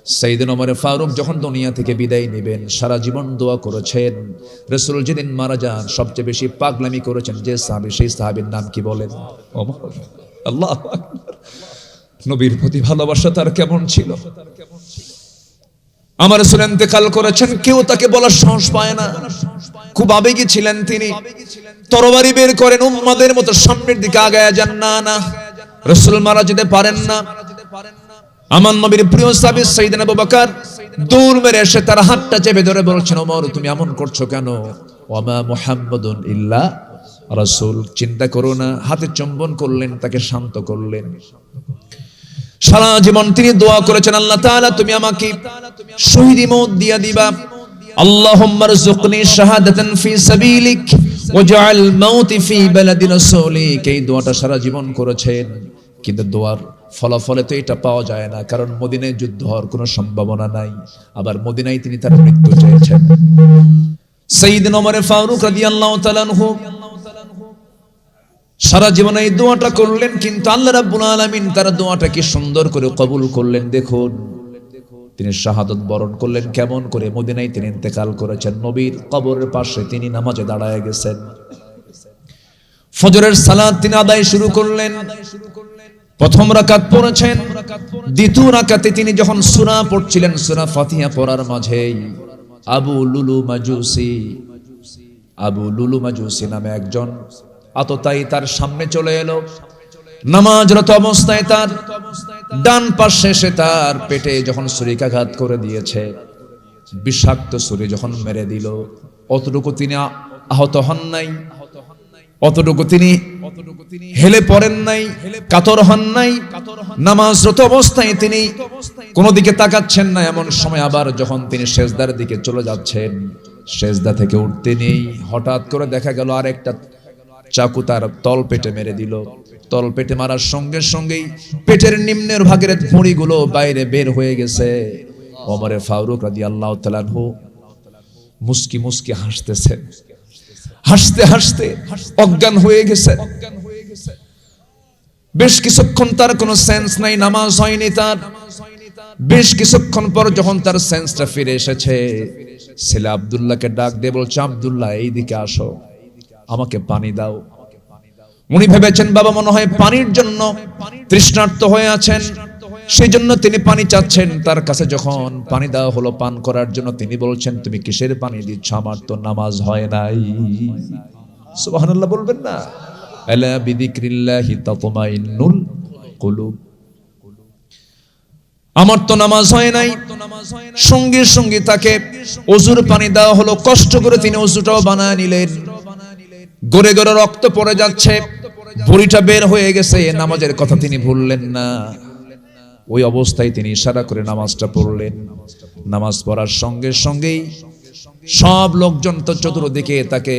সাইয়েদনা ওমর ফারুক যখন দুনিয়া থেকে বিদায় নেবেন সারা জীবন দোয়া করেছেন। রাসূল যেদিন মারা যান সবচেয়ে বেশি পাগলামি করেছেন যে সাহাবী, সেই সাহাবীর নাম কি বলেন? ওমর। আল্লাহু আকবার। নবীর প্রতি ভালোবাসা তার কেমন ছিল। আমার রাসূল ইন্তেকাল করেছেন, কেউ তাকে বলার সাহস পায় না। খুব আবেগী ছিলেন তিনি। তরবারি বের করেন, উম্মাদের মতো সামনের দিকে আগায়া যান, না না রাসূল মারা যেতে পারেন না। আমার নবীর প্রিয় সাহাবী সাইয়েদনা আবু বকর দৌড় মেরে এসে তার হাতটা চেপে ধরে বলছেন, ওমর তুমি এমন করছো কেন? ওয়ামা মুহাম্মাদুন ইল্লা রাসূল। চিন্তা করো না। হাতে চুম্বন করলেন, তাকে শান্ত করলেন। সারা জীবন তিনি দোয়া করেছেন, আল্লাহ তাআলা তুমি আমাকে শহীদি মওত দিয়া দিবা। আল্লাহুম্মা রযুকনি শাহাদাতান ফি সাবিলিক ওয়াজআল মাউতি ফি বালাদি রাসূলিক। এই দোয়াটা সারা জীবন করেছেন, কিন্তু দোয়ার ফলাফলে তো এটা পাওয়া যায় না, কারণ মদিনায় যুদ্ধ হওয়ার কোনো সম্ভাবনা নাই। আবার মদিনায় তিনি তার মৃত্যু চেয়েছেন। সাইয়েদনা ওমর ফারুক রাদিয়াল্লাহু তাআলা আনহু সারা জীবন এই দোয়াটা করলেন, কিন্তু আল্লাহ রাব্বুল আলামিন তার দোয়াটা কি সুন্দর করে কবুল করলেন। দেখুন তিনি শাহাদাত বরণ করলেন কেমন করে। মদিনায় তিনি ইন্তেকাল করেছেন, নবীর কবরের পাশে তিনি নামাজে দাঁড়ায় গেছেন। ফজরের সালাত তিনি আদায় শুরু করলেন। প্রথম রাকাত পড়েছেন, দ্বিতীয় রাকাতে তিনি যখন সূরা পড়ছিলেন, সূরা ফাতিহা পড়ার মাঝেই আবু লুলু মাজুসি নামে একজন আততায়ী তার সামনে চলে এলো। নামাজরত অবস্থায় তার ডান পাশে এসে তার পেটে যখন ছুরিকাঘাত করে দিয়েছে, বিষাক্ত ছুরি যখন মেরে দিল, অতটুকু তিনি আহত হন নাই, অতটুকু তিনি হেলে পড়েন নাই, কাতর হন নাই। নামাজরত অবস্থায় তিনি কোনো দিকে তাকাচ্ছেন না। এমন সময় আবার যখন তিনি সেজদার দিকে চলে যাচ্ছেন, সেজদা থেকে উঠতে নেই, হঠাৎ করে দেখা গেল আরেকটা চাকু তার তল পেটে মেরে দিল। তল পেটে মারার সঙ্গে সঙ্গেই পেটের নিম্নের ভাগের ভুঁড়িগুলো বাইরে বের হয়ে গেছে। ওমর ফারুক রাদিয়াল্লাহু তাআলা আনহু মুস্কি মুস্কি হাসতেছেন। হাসতে হাসতে অজ্ঞান হয়ে গেছে। বেশ কিছুক্ষণ তার কোনো সেন্স নাই, নামাজ হয়নি তার। বেশ কিছুক্ষণ পর যখন তার সেন্সটা ফিরে এসেছে, ছেলে আব্দুল্লাহকে ডাক দিয়ে বলছে, আব্দুল্লাহ এইদিকে আসো, আমাকে পানি দাও। উনি ভেবেছেন বাবা মনে হয় পানির জন্য তৃষ্ণার্ত হয়ে আছেন, সেই জন্য তিনি পানি চাচ্ছেন। তার কাছে যখন পানি দেওয়া হলো পান করার জন্য, তিনি বলছেন, তুমি কিসের পানি দিচ্ছ? আমার তো নামাজ হয় নাই। সুবহানাল্লাহ বলবেন না? আলা বিযিকরিল্লাহি তাতমাইন্নুল কুলুব। আমার তো নামাজ হয় নাই। সঙ্গে সঙ্গে তাকে ওযুর পানি দেওয়া হলো। কষ্ট করে তিনি ওযুটাও বানায় নিলেন। গড়ে গড়ে রক্ত পড়ে যাচ্ছে, ভুঁড়িটা বের হয়ে গেছে। নামাজের কথা তিনি ভুললেন না। ওই অবস্থায় তিনি ইশারা করে নামাজটা পড়লেন। নামাজ পড়ার সঙ্গে সঙ্গেই সব লোকজন তো চতুর্দিকে তাকে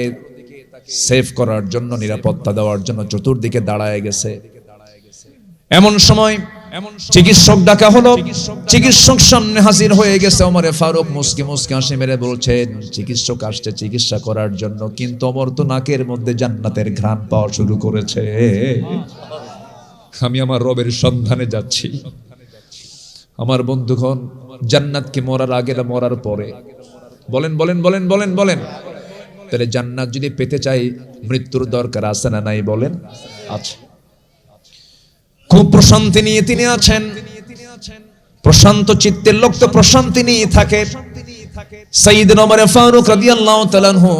সেভ করার জন্য, নিরাপত্তা দেওয়ার জন্য চতুর্দিকে দাঁড়ায় গেছে। এমন সময় চিকিৎসক ডাকা হলো। চিকিৎসক সামনে হাজির হয়ে গেছে। ওমর ফারুক মুস্কি মুস্কি হাসি মেরে বলছেন, চিকিৎসক আসছে চিকিৎসা করার জন্য, কিন্তু ওমর তো নাকের মধ্যে জান্নাতের ঘ্রাণ পাওয়া শুরু করেছে। আমি আমার রবের সন্ধানে যাচ্ছি। আমার বন্ধুগণ, জান্নাত কি মরার আগে না মরার পরে? বলেন বলেন বলেন বলেন বলেন। তাহলে জান্নাত যদি পেতে চাই মৃত্যুর দরকার আছে না নাই? বলেন আছে। খুব প্রশান্তি নিয়ে তিনি আছেন। প্রশান্ত চিত্তের লোক তো প্রশান্তি নিয়ে থাকে। সাইয়েদনা ওমর ফারুক রাদিয়াল্লাহু তাআলা আনহু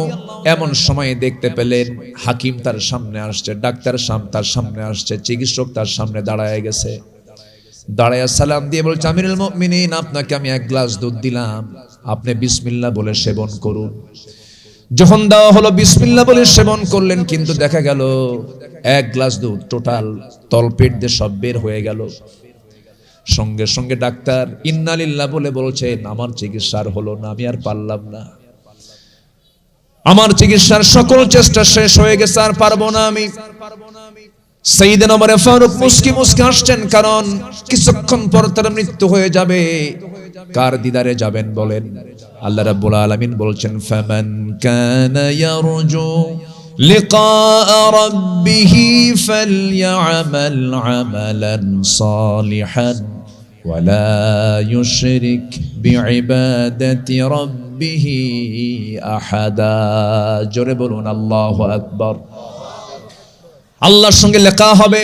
এমন সময় দেখতে পেলেন হাকিম তার সামনে আসছে, ডাক্তার তার সামনে আসছে, চিকিৎসক তার সামনে দাঁড়ায় গেছে। দাঁড়ায় সালাম দিয়ে বলছে, আমিরুল মুমিনিন, আপনাকে আমি এক গ্লাস দুধ দিলাম, আপনি বিসমিল্লাহ বলে সেবন করুন। যখন দেওয়া হলো বিসমিল্লাহ বলে সেবন করলেন, কিন্তু দেখা গেল এক গ্লাস দুধ টোটাল তলপেট দিয়ে সব বের হয়ে গেল। সঙ্গে সঙ্গে ডাক্তার ইন্না লিল্লাহ বলে বলছেন, আমার চিকিৎসার হলো না, আমি আর পারলাম না, আমার চিকিৎসার সকল চেষ্টা শেষ হয়ে গেছে, আর পারবো না আমি। সাইয়েদনা ওমর ফারুক মুস্কি মুস্কি হাসছেন, কারণ কিছুক্ষণ পর তার মৃত্যু হয়ে যাবে। কার দিদারে যাবেন বলেন? আল্লাহ রাব্বুল আলামিন বলছেন, ফামান কানা ইয়ারজু লিকা রাব্বিহি ফালইআমাল আমালান সালিহান ওয়ালা ইউশরিক বিইবাদাতি রাব্বিহি আহাদা। জোরে বলুন আল্লাহু আকবার। আল্লাহর সঙ্গে লেখা হবে,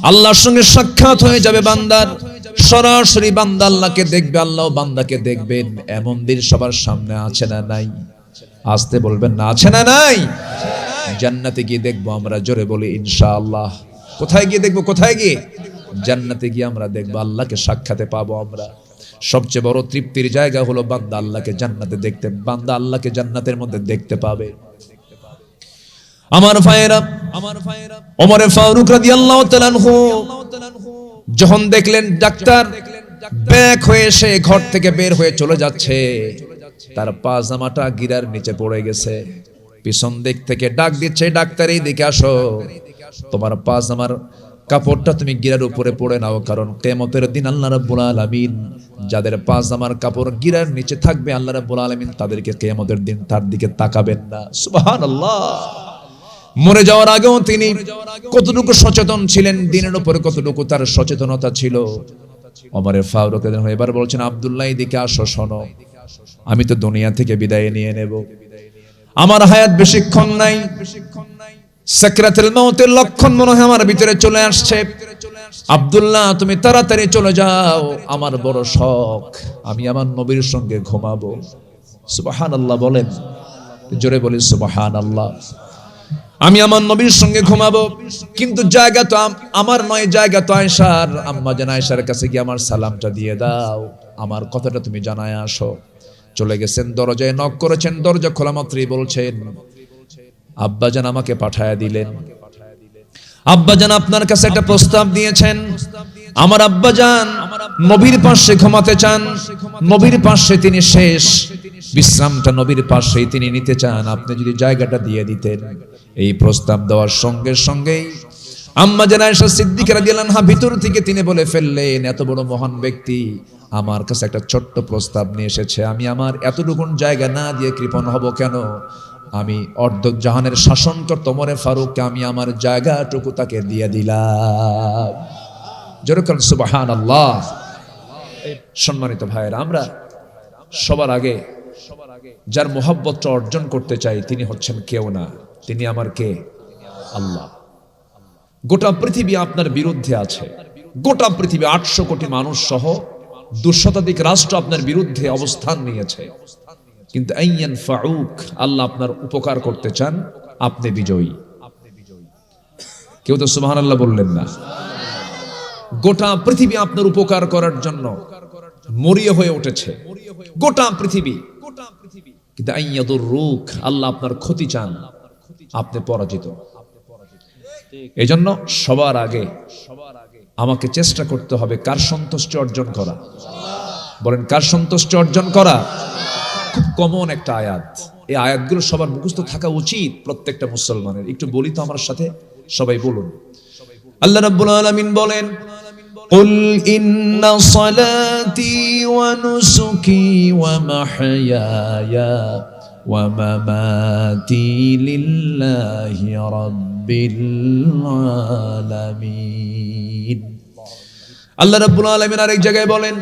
আল্লাহর সঙ্গে সাক্ষাৎ হয়ে যাবে বান্দার। সরাসরি বান্দা আল্লাহকে দেখবে, আল্লাহও বান্দাকে দেখবেন। এমন দিন সবার সামনে আছে না নাই? আসতে বলবেন না, আছে না নাই? জান্নাতে গিয়ে দেখবো আমরা, জোরে বলি ইনশাআল্লাহ। কোথায় গিয়ে দেখবো? কোথায় গিয়ে? জান্নাতে গিয়ে আমরা দেখবো, আল্লাহকে সাক্ষাতে পাবো আমরা। সবচেয়ে বড় তৃপ্তির জায়গা হলো বান্দা আল্লাহকে জান্নাতে দেখতে, বান্দা আল্লাহকে জান্নাতের মধ্যে দেখতে পাবে। আমার ভাইয়েরা, ওমর ফারুক রাদিয়াল্লাহু তাআলা আনহু যখন দেখলেন ডাক্তার ব্যাক হয়ে সে ঘর থেকে বের হয়ে চলে যাচ্ছে, তার পাজামাটা গিরার নিচে পড়ে গেছে। পিছন দিক থেকে ডাক দিচ্ছে, ডাক্তার এইদিকে আসো, তোমার পাজামার কাপড়টা তুমি গিরার উপরে পড়ে নাও, কারণ কিয়ামতের দিন আল্লাহ রাব্বুল আলামিন যাদের পাজামার কাপড় গিরার নিচে থাকবে, আল্লাহ রাব্বুল আলামিন তাদেরকে কিয়ামতের দিন তার দিকে তাকাবেন না। সুবহানাল্লাহ। মরে যাওয়ার আগেও তিনি কতটুকু সচেতন ছিলেন, দিনের উপরে কতটুকু তার সচেতনতা ছিল। ওমর ফারুক এবার বলছেন, আব্দুল্লাহ এদিকে আসো, শোনো, আমি তো দুনিয়া থেকে বিদায় নিয়ে নেব, আমার হায়াত বেশিক্ষণ নাই, সাকরাতুল মাউতের লক্ষণ মনে হয় আমার ভিতরে চলে আসছে। আব্দুল্লাহ তুমি তাড়াতাড়ি চলে যাও, আমার বড় শখ, আমি আমার নবীর সঙ্গে ঘুমাবো। সুবহানাল্লাহ বলেন, জোরে বলি সুবহানাল্লাহ। আমি আমার নবীর সঙ্গে ঘুমাবো, কিন্তু জায়গা তো আমার নয়, জায়গা তো আয়েশার। আম্মা জান আয়েশার কাছে গিয়ে আমার সালামটা দিয়ে দাও, আমার কথাটা তুমি জানায় আসো। চলে গেছেন, দরজায় নক করেছেন, দরজা খোলা মাত্রই বলছেন, আব্বাজান আমাকে পাঠায়া দিলেন, আব্বাজান আপনার কাছে একটা প্রস্তাব দিয়েছেন। আমার আব্বাজান নবীর পাশে ঘুমাতে চান, নবীর পাশে তিনি শেষ বিশ্রামটা নবীর পাশেই তিনি নিতে চান, আপনি যদি জায়গাটা দিয়ে দিতেন। এই প্রস্তাব দেওয়ার সঙ্গে সঙ্গেই আম্মা জান আয়েশা সিদ্দিকা রাদিয়াল্লাহু আনহা ভিতর থেকে তিনি বলে ফেললেন, এত বড় মহান ব্যক্তি আমার কাছে একটা ছোট্ট প্রস্তাব নিয়ে এসেছে, আমি আমার এতটুকুন জায়গা না দিয়ে কৃপণ হব কেন? আমি অর্ধেক জাহানের শাসনকর্তা ওমর ফারুককে আমি আমার জায়গাটুকু তাকে দিয়ে দিলাম। যেরকম সুবহানাল্লাহ। সম্মানিত ভাইয়েরা, আমরা সবার আগে যার মোহাব্বতটা অর্জন করতে চাই তিনি হচ্ছেন কেউ না, তিনি আমার কে? আল্লাহ। গোটা পৃথিবী আপনার বিরুদ্ধে আছে, গোটা পৃথিবী 800 কোটি মানুষ সহ 2 শতাধিক রাষ্ট্র আপনার বিরুদ্ধে অবস্থান নিয়েছে, কিন্তু আইয়ান ফাউক আল্লাহ আপনার উপকার করতে চান, আপনি বিজয়ী। কেউ তো সুবহানাল্লাহ বললেন না। গোটা পৃথিবী আপনার উপকার করার জন্য মরিয়া হয়ে উঠেছে, গোটা পৃথিবী, কিন্তু আইয়াদুর রুক আল্লাহ আপনার ক্ষতি চান, আপনি পরাজিত। এই জন্য সবার আগে আমাকে চেষ্টা করতে হবে কার সন্তুষ্টি অর্জন করা? বলেন, কার সন্তুষ্টি অর্জন করা? খুব কমন একটা আয়াত, এই আয়াতগুলো সবার মুখস্থ থাকা উচিত প্রত্যেকটা মুসলমানের। একটু বলি তো আমার সাথে, সবাই বলুন। আল্লাহ রাব্বুল আলামিন বলেন, قل إن صلاتي ونسكي ومحياي ومماتي لله رب العالمين। আল্লাহ রাব্বুল আলামিন আরেক জায়গায় বলেন,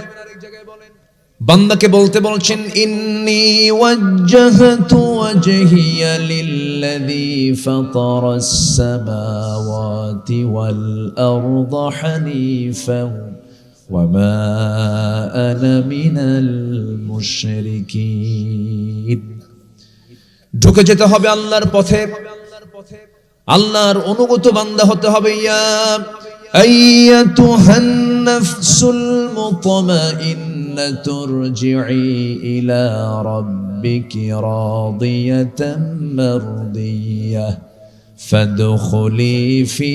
বান্দাকে বলতে বলছেন, ইন্নী ওয়াজ্জাহতু ওয়াজহিয়া লিল্লাযী ফাতারাস সামাওয়াতি ওয়াল আরদা হানিফান ওয়া মা আনা মিনাল মুশরিকিন। ঢুকে যেতে হবে আল্লাহর পথে, আল্লাহর অনুগত বান্দা হতে হবে। ইয়া আইয়াতুহান নাফসুল মুতমাইন্নাতু ইরজিই ইলা রাব্বিকি রাদিয়াতাম মারদিয়াহ ফাদখুলি ফি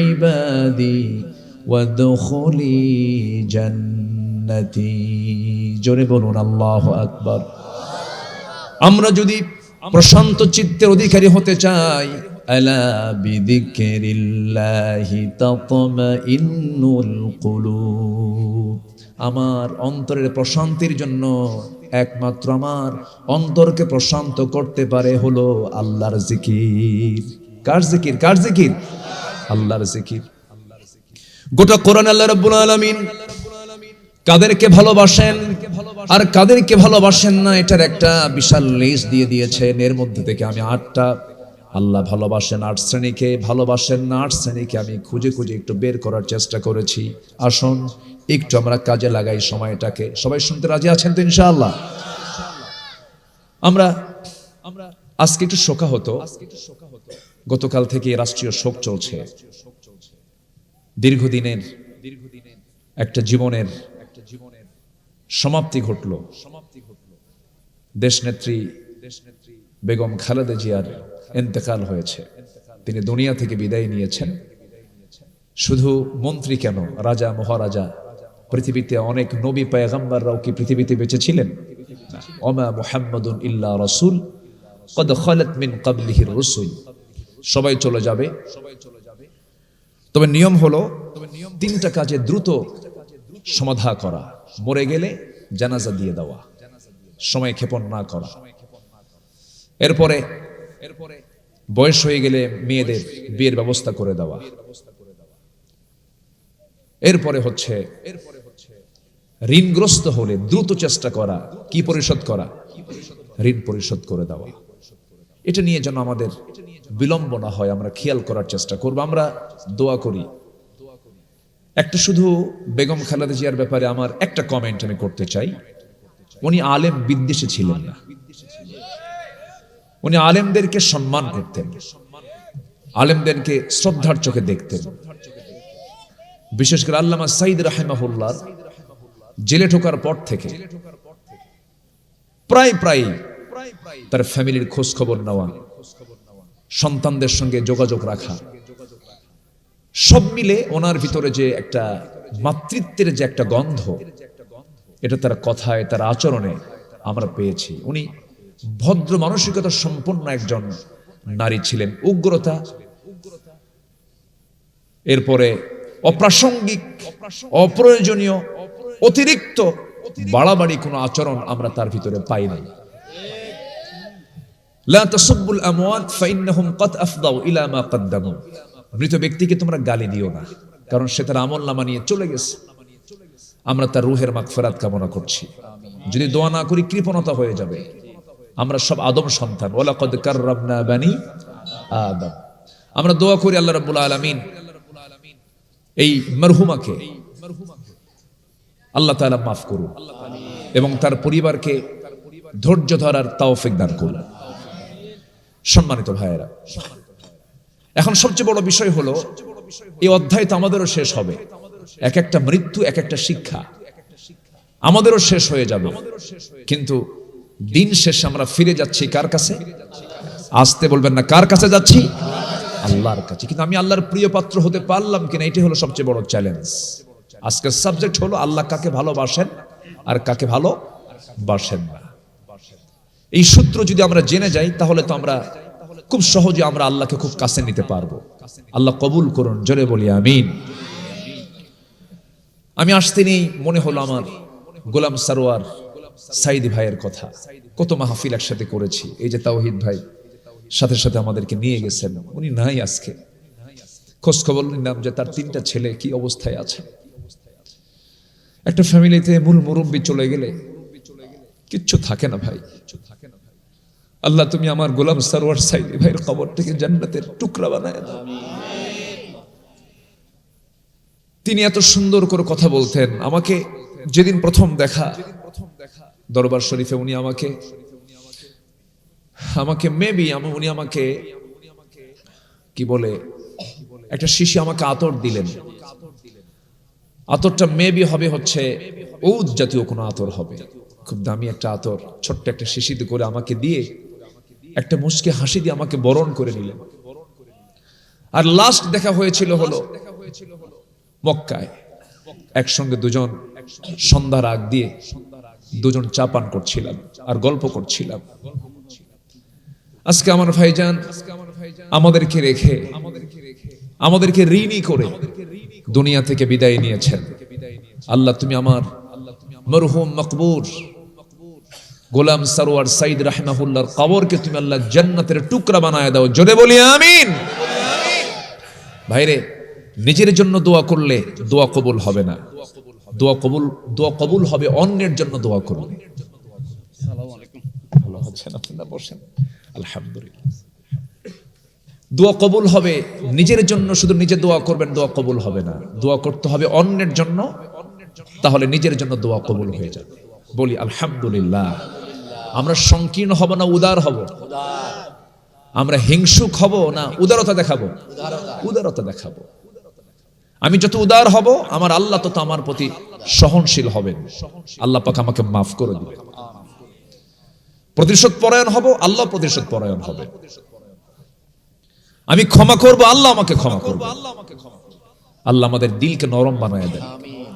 ইবাদি ওয়াদখুলি জান্নাতি। জোরে বলুন আল্লাহু আকবার। আমরা যদি প্রশান্ত চিত্তের অধিকারী হতে চাই, আলা বিযিকরিল্লাহি তাতমাইন্নুল কুলুব, আমার অন্তরের প্রশান্তির জন্য একমাত্র আমার অন্তরকে প্রশান্ত করতে পারে হলো আল্লাহর জিকির। কার জিকির? কার জিকির? আল্লাহর জিকির। গোটা কোরআন আল্লাহ রাব্বুল আলামিন কাদেরকে ভালোবাসেন আর কাদেরকে ভালোবাসেন না, এটার একটা বিশাল লিস্ট দিয়ে দিয়েছেন। এর মধ্যে থেকে আমি 8টা আল্লাহ ভালোবাসেন 8 শ্রেণীকে, ভালোবাসেন না 8 শ্রেণীকে আমি খুঁজে খুঁজে একটু বের করার চেষ্টা করেছি। আসুন একটু আমরা কাজে লাগাই সময়টাকে। সবাই শুনতে রাজি আছেন তো ইনশাআল্লাহ? আমরা আজকে একটু শোকা হতো, গতকাল থেকে রাষ্ট্রীয় শোক চলছে। দীর্ঘদিনের একটা জীবনের সমাপ্তি ঘটলো। দেশনেত্রী বেগম খালেদা জিয়ার ইন্তেকাল হয়েছে। তিনি দুনিয়া থেকে বিদায় নিয়েছেন। শুধু মন্ত্রী কেন, রাজা মহারাজা, পৃথিবীতে অনেক নবী পয়গম্বররাও কি পৃথিবীতে বেঁচে ছিলেন? ওমা মুহাম্মাদুন ইল্লা রাসূল কদ খালাত মিন ক্বাবলিহির রাসূল। সবাই চলে যাবে, তবে নিয়ম হলো 3টা কাজে দ্রুত সমাধা করা। মরে গেলে জানাজা দিয়ে দেওয়া, সময় ক্ষেপণ না করা। এরপরে বয়স হয়ে গেলে মেয়েদের বিয়ের ব্যবস্থা করে দেওয়া। এরপরে হচ্ছে ঋণগ্রস্ত হলে দ্রুত চেষ্টা করা, কি পরিশোধ করা? ঋণ পরিশোধ করে দেওয়া। এটা নিয়ে যেন আমাদের বিলম্ব না হয়, আমরা খেয়াল করার চেষ্টা করব। আমরা দোয়া করি। একটা শুধু বেগম খালেদা জিয়ার ব্যাপারে আমার একটা কমেন্ট আমি করতে চাই। উনি আলেম বিদ্বেষী ছিলেন না, উনি আলেমদেরকে সম্মান করতেন, আলেমদেরকে শ্রদ্ধার চোখে দেখতেন। বিশেষ করে আল্লামা সাইদ রাহিমাহুল্লাহ জেলে ঢোকার পর থেকে প্রায় তার ফ্যামিলির খোঁজ খবর নেওয়া, সন্তানদের সঙ্গে যোগাযোগ রাখা, সব মিলে ওনার ভিতরে যে একটা মাতৃত্বের যে একটা গন্ধ, এটা তার কথায় তার আচরণে আমরা পেয়েছি। উনি ভদ্র মানসিকতা সম্পন্ন একজন নারী ছিলেন। উগ্রতা, এরপরে অপ্রাসঙ্গিক, অপ্রয়োজনীয়, অতিরিক্ত বাড়াবাড়ি কোনো আচরণ আমরা তার ভিতরে পাই নাই। লা তাসুব্বুল আমওয়াত ফাইন্নাহুম কদ আফদাউ ইলা মা কদ্দামু। মৃত ব্যক্তিকে তোমরা গালি দিও না, কারণ সে তার আমলনামা নিয়ে চলে গেছে। আমরা তার রুহের মাগফিরাত কামনা করছি। যদি দোয়া না করি কৃপণতা হয়ে যাবে। আমরা সব আদম সন্তান, ওয়ালাকাদ কাররামনা বানি আদম। আমরা দোয়া করি আল্লাহ রাব্বুল আলামিন এই মরহুমাকে আল্লাহ তাআলা মাফ করুন এবং তার পরিবারকে ধৈর্য ধরার তৌফিক দান করুন। সম্মানিত ভাইয়েরা, এখন সবচেয়ে বড় বিষয় হলো এই অধ্যায় তো আমাদেরও শেষ হবে। এক একটা মৃত্যু, এক একটা শিক্ষা আমাদেরও শেষ হয়ে যাবে। কিন্তু দিন শেষে আমরা ফিরে যাচ্ছি কার কাছে? আসতে বলবেন না, কার কাছে যাচ্ছি? আল্লাহর কাছে। কিন্তু আমি আল্লাহর প্রিয় পাত্র হতে পারলাম কিনা, এটাই হলো সবচেয়ে বড় চ্যালেঞ্জ। আজকের সাবজেক্ট হলো আল্লাহ কাকে ভালোবাসেন আর কাকে ভালোবাসেন না। এই সূত্র যদি আমরা জেনে যাই তাহলে তো আমরা খুব সহজে আমরা আল্লাহকে খুব কাছে নিতে পারবো। আল্লাহ কবুল করুন, জোরে বলি আমিন। আমি আসতেই মনে হলো আমার গোলাম সারোয়ার সাইদি ভাইয়ের কথা। কত মাহফিল একসাথে করেছি। এই যে তাওহিদ ভাই সাথে সাথে আমাদেরকে নিয়ে গেছেন, উনি নাই আজকে। খোঁজ খবর নিলাম যে তার 3টা ছেলে কি অবস্থায় আছে। একটা ফ্যামিলিতে মূল মুরব্বী চলে গেলে কিচ্ছু থাকে না ভাই। আল্লাহ তুমি আমার গোলাম সারোয়ার সাইদি ভাইয়ের কবর থেকে জান্নাতের টুকরা বানায় দাও। তিনি এত সুন্দর করে কথা বলতেন। আমাকে যেদিন প্রথম দেখা দরবার শরীফে, উনি আমাকে মেবি উনি আমাকে কি বলে একটা শিশি আমাকে আতর দিলেন। আতরটা মেবি হবে হচ্ছে ঔদ জাতীয় কোনো আতর হবে, খুব দামি একটা আতর। ছোট্ট একটা শিশিতে করে আমাকে দিয়ে একটা মুচকি হাসি দিয়ে আমাকে বরণ করে নিলেন। আর লাস্ট দেখা হয়েছিল হলো মক্কায়। একসঙ্গে দুজন সন্ধ্যার আগ দিয়ে দুজন চা পান করছিলাম আর গল্প করছিলাম। আজকে আমার ভাইজান আমাদেরকে রেখে, আমাদেরকে ঋণী করে দুনিয়া থেকে বিদায় নিয়েছেন। আল্লাহ তুমি আমার মরহুম মকবুর গোলাম সারোয়ার সাইদ রাহিমাহুল্লাহর কবরকে তুমি আল্লাহ জান্নাতের টুকরা বানায় দাও। জোরে বলি আমিন। ভাইরে, নিজের জন্য দোয়া করলে দোয়া কবুল হবে না, দোয়া কবুল হবে অন্যের জন্য দোয়া করলে। ভালো আছেন আপনারা? বসেন। আলহামদুলিল্লাহ। দোয়া কবুল হবে নিজের জন্য, শুধু নিজে দোয়া করবেন দোয়া কবুল হবে না, দোয়া করতে হবে অন্যের জন্য, তাহলে নিজের জন্য দোয়া কবুল হয়ে যাবে। বলি আলহামদুলিল্লাহ। আমরা সংকীর্ণ হব না উদার হব? আমরা হিংসুক হব না উদারতা দেখাবো? উদারতা দেখাবো। আমি যত উদার হব আমার আল্লাহ তত আমার প্রতি সহনশীল হবেন। আল্লাহ পাক আমাকে মাফ করে দিবেন। প্রতিশোধ পরায়ণ হব, আল্লাহ প্রতিশোধ পরায়ণ হবে। আমি ক্ষমা করব, আল্লাহ আমাকে ক্ষমা করবে। আল্লাহ আমাদের দিলকে নরম বানায় দেন।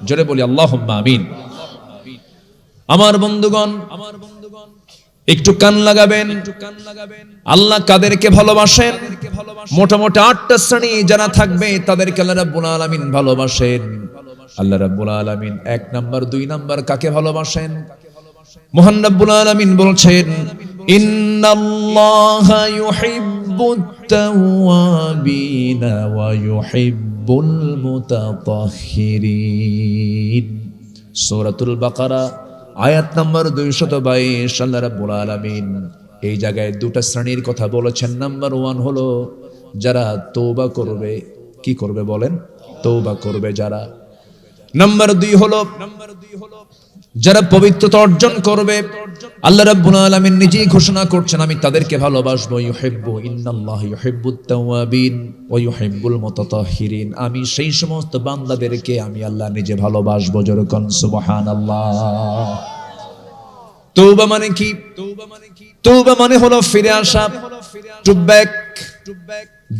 জোরে বলি আল্লাহুম্মা আমিন। আমার বন্ধুগণ, একটু কান লাগাবেন। আল্লাহ কাদেরকে ভালোবাসেন? মোটামুটি 8টা শ্রেণী যারা থাকবে তাদেরকে আল্লাহ রাব্বুল আলামিন ভালোবাসেন। আল্লাহ রাব্বুল আলামিন 1 নাম্বার 2 নাম্বার কাকে ভালোবাসেন? মহান রাব্বুল আলামিন বলছেন, ইন্নাল্লাহা ইউহিব্বুত তাওয়াবিনা ওয়া ইউহিব্বুল মুতাতাহহিরিন। সূরাতুল বাকারা আয়াত নাম্বার 222। আল্লাহ রাব্বুল আলামিন এই জায়গায় 2টা শ্রেণীর কথা বলেছেন। নাম্বার 1 হলো যারা তওবা করবে। কি করবে বলেন? তওবা করবে যারা। নাম্বার 2 হলো যারা পবিত্রতা অর্জন করবে। আল্লাহ রাব্বুল আলামিন নিজেই ঘোষণা করছেন, আমি তাদেরকে ভালোবাসবো। ইউহিব্বু, ইন্নাল্লাহা ইউহিব্বুত তাওয়াবিন ওয়া ইউহিব্বুল মুতাতাহহিরিন। আমি সেই সমস্ত বান্দাদেরকে আমি আল্লাহ নিজে ভালোবাসবো। জোরে কোন সুবহানাল্লাহ। তওবা মানে কি? তওবা মানে হলো ফিরে আসা, টু ব্যাক।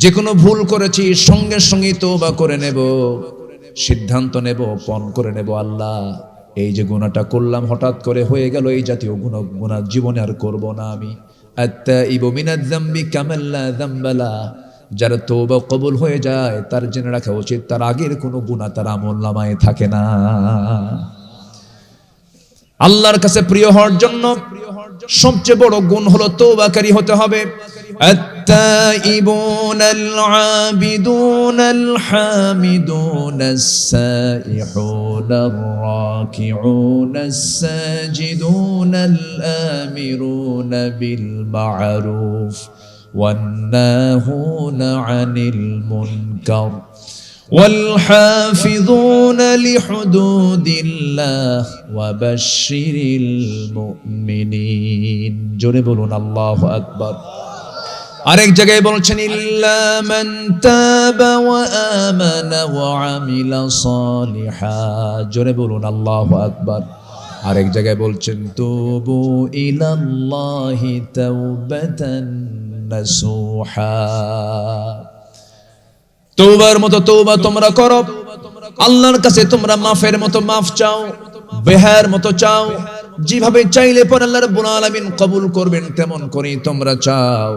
যে কোনো ভুল করেছি সঙ্গে সঙ্গে তওবা করে নেব, সিদ্ধান্ত নেব, পণ করে নেব, আল্লাহ এই যে গুনাহটা করলাম হঠাৎ করে হয়ে গেল, এই জাতীয় গুনাহ জীবনে আর করব না আমি। আত্তাইবু মিনাজ যামবি কামান লা যামবা লা। যার তওবা কবুল হয়ে যায় তার জেনে রাখা উচিত তার আগের কোনো গুনাহ তার আমলনামায় থাকে না। আল্লাহর কাছে প্রিয় হওয়ার জন্য সবচেয়ে বড় গুণ হলো তওবাকারী হতে হবে। التائبون العابدون الحامدون السائحون الراكعون الساجدون الآمرون بالمعروف والناهون عن المنكر والحافظون لحدود الله وبشر المؤمنين। জোরে বলুন আল্লাহু আকবার। আরেক জায়গায় বলছেন, ইল্লা মান তাবা ওয়া আমানা ওয়া আমিলা সালিহা। জোরে বলুন আল্লাহু আকবার। আরেক জায়গায় বলছেন, তুবু ইলাল্লাহি তাওবাতান নাসুহা। তওবার মতো তওবা তোমরা করো, আল্লাহর কাছে তোমরা মাফের মতো মাফ চাও, বেহার মতো চাও। যেভাবে চাইলে পর আল্লাহ রাব্বুল আলামিন কবুল করবেন তেমন করেই তোমরা চাও।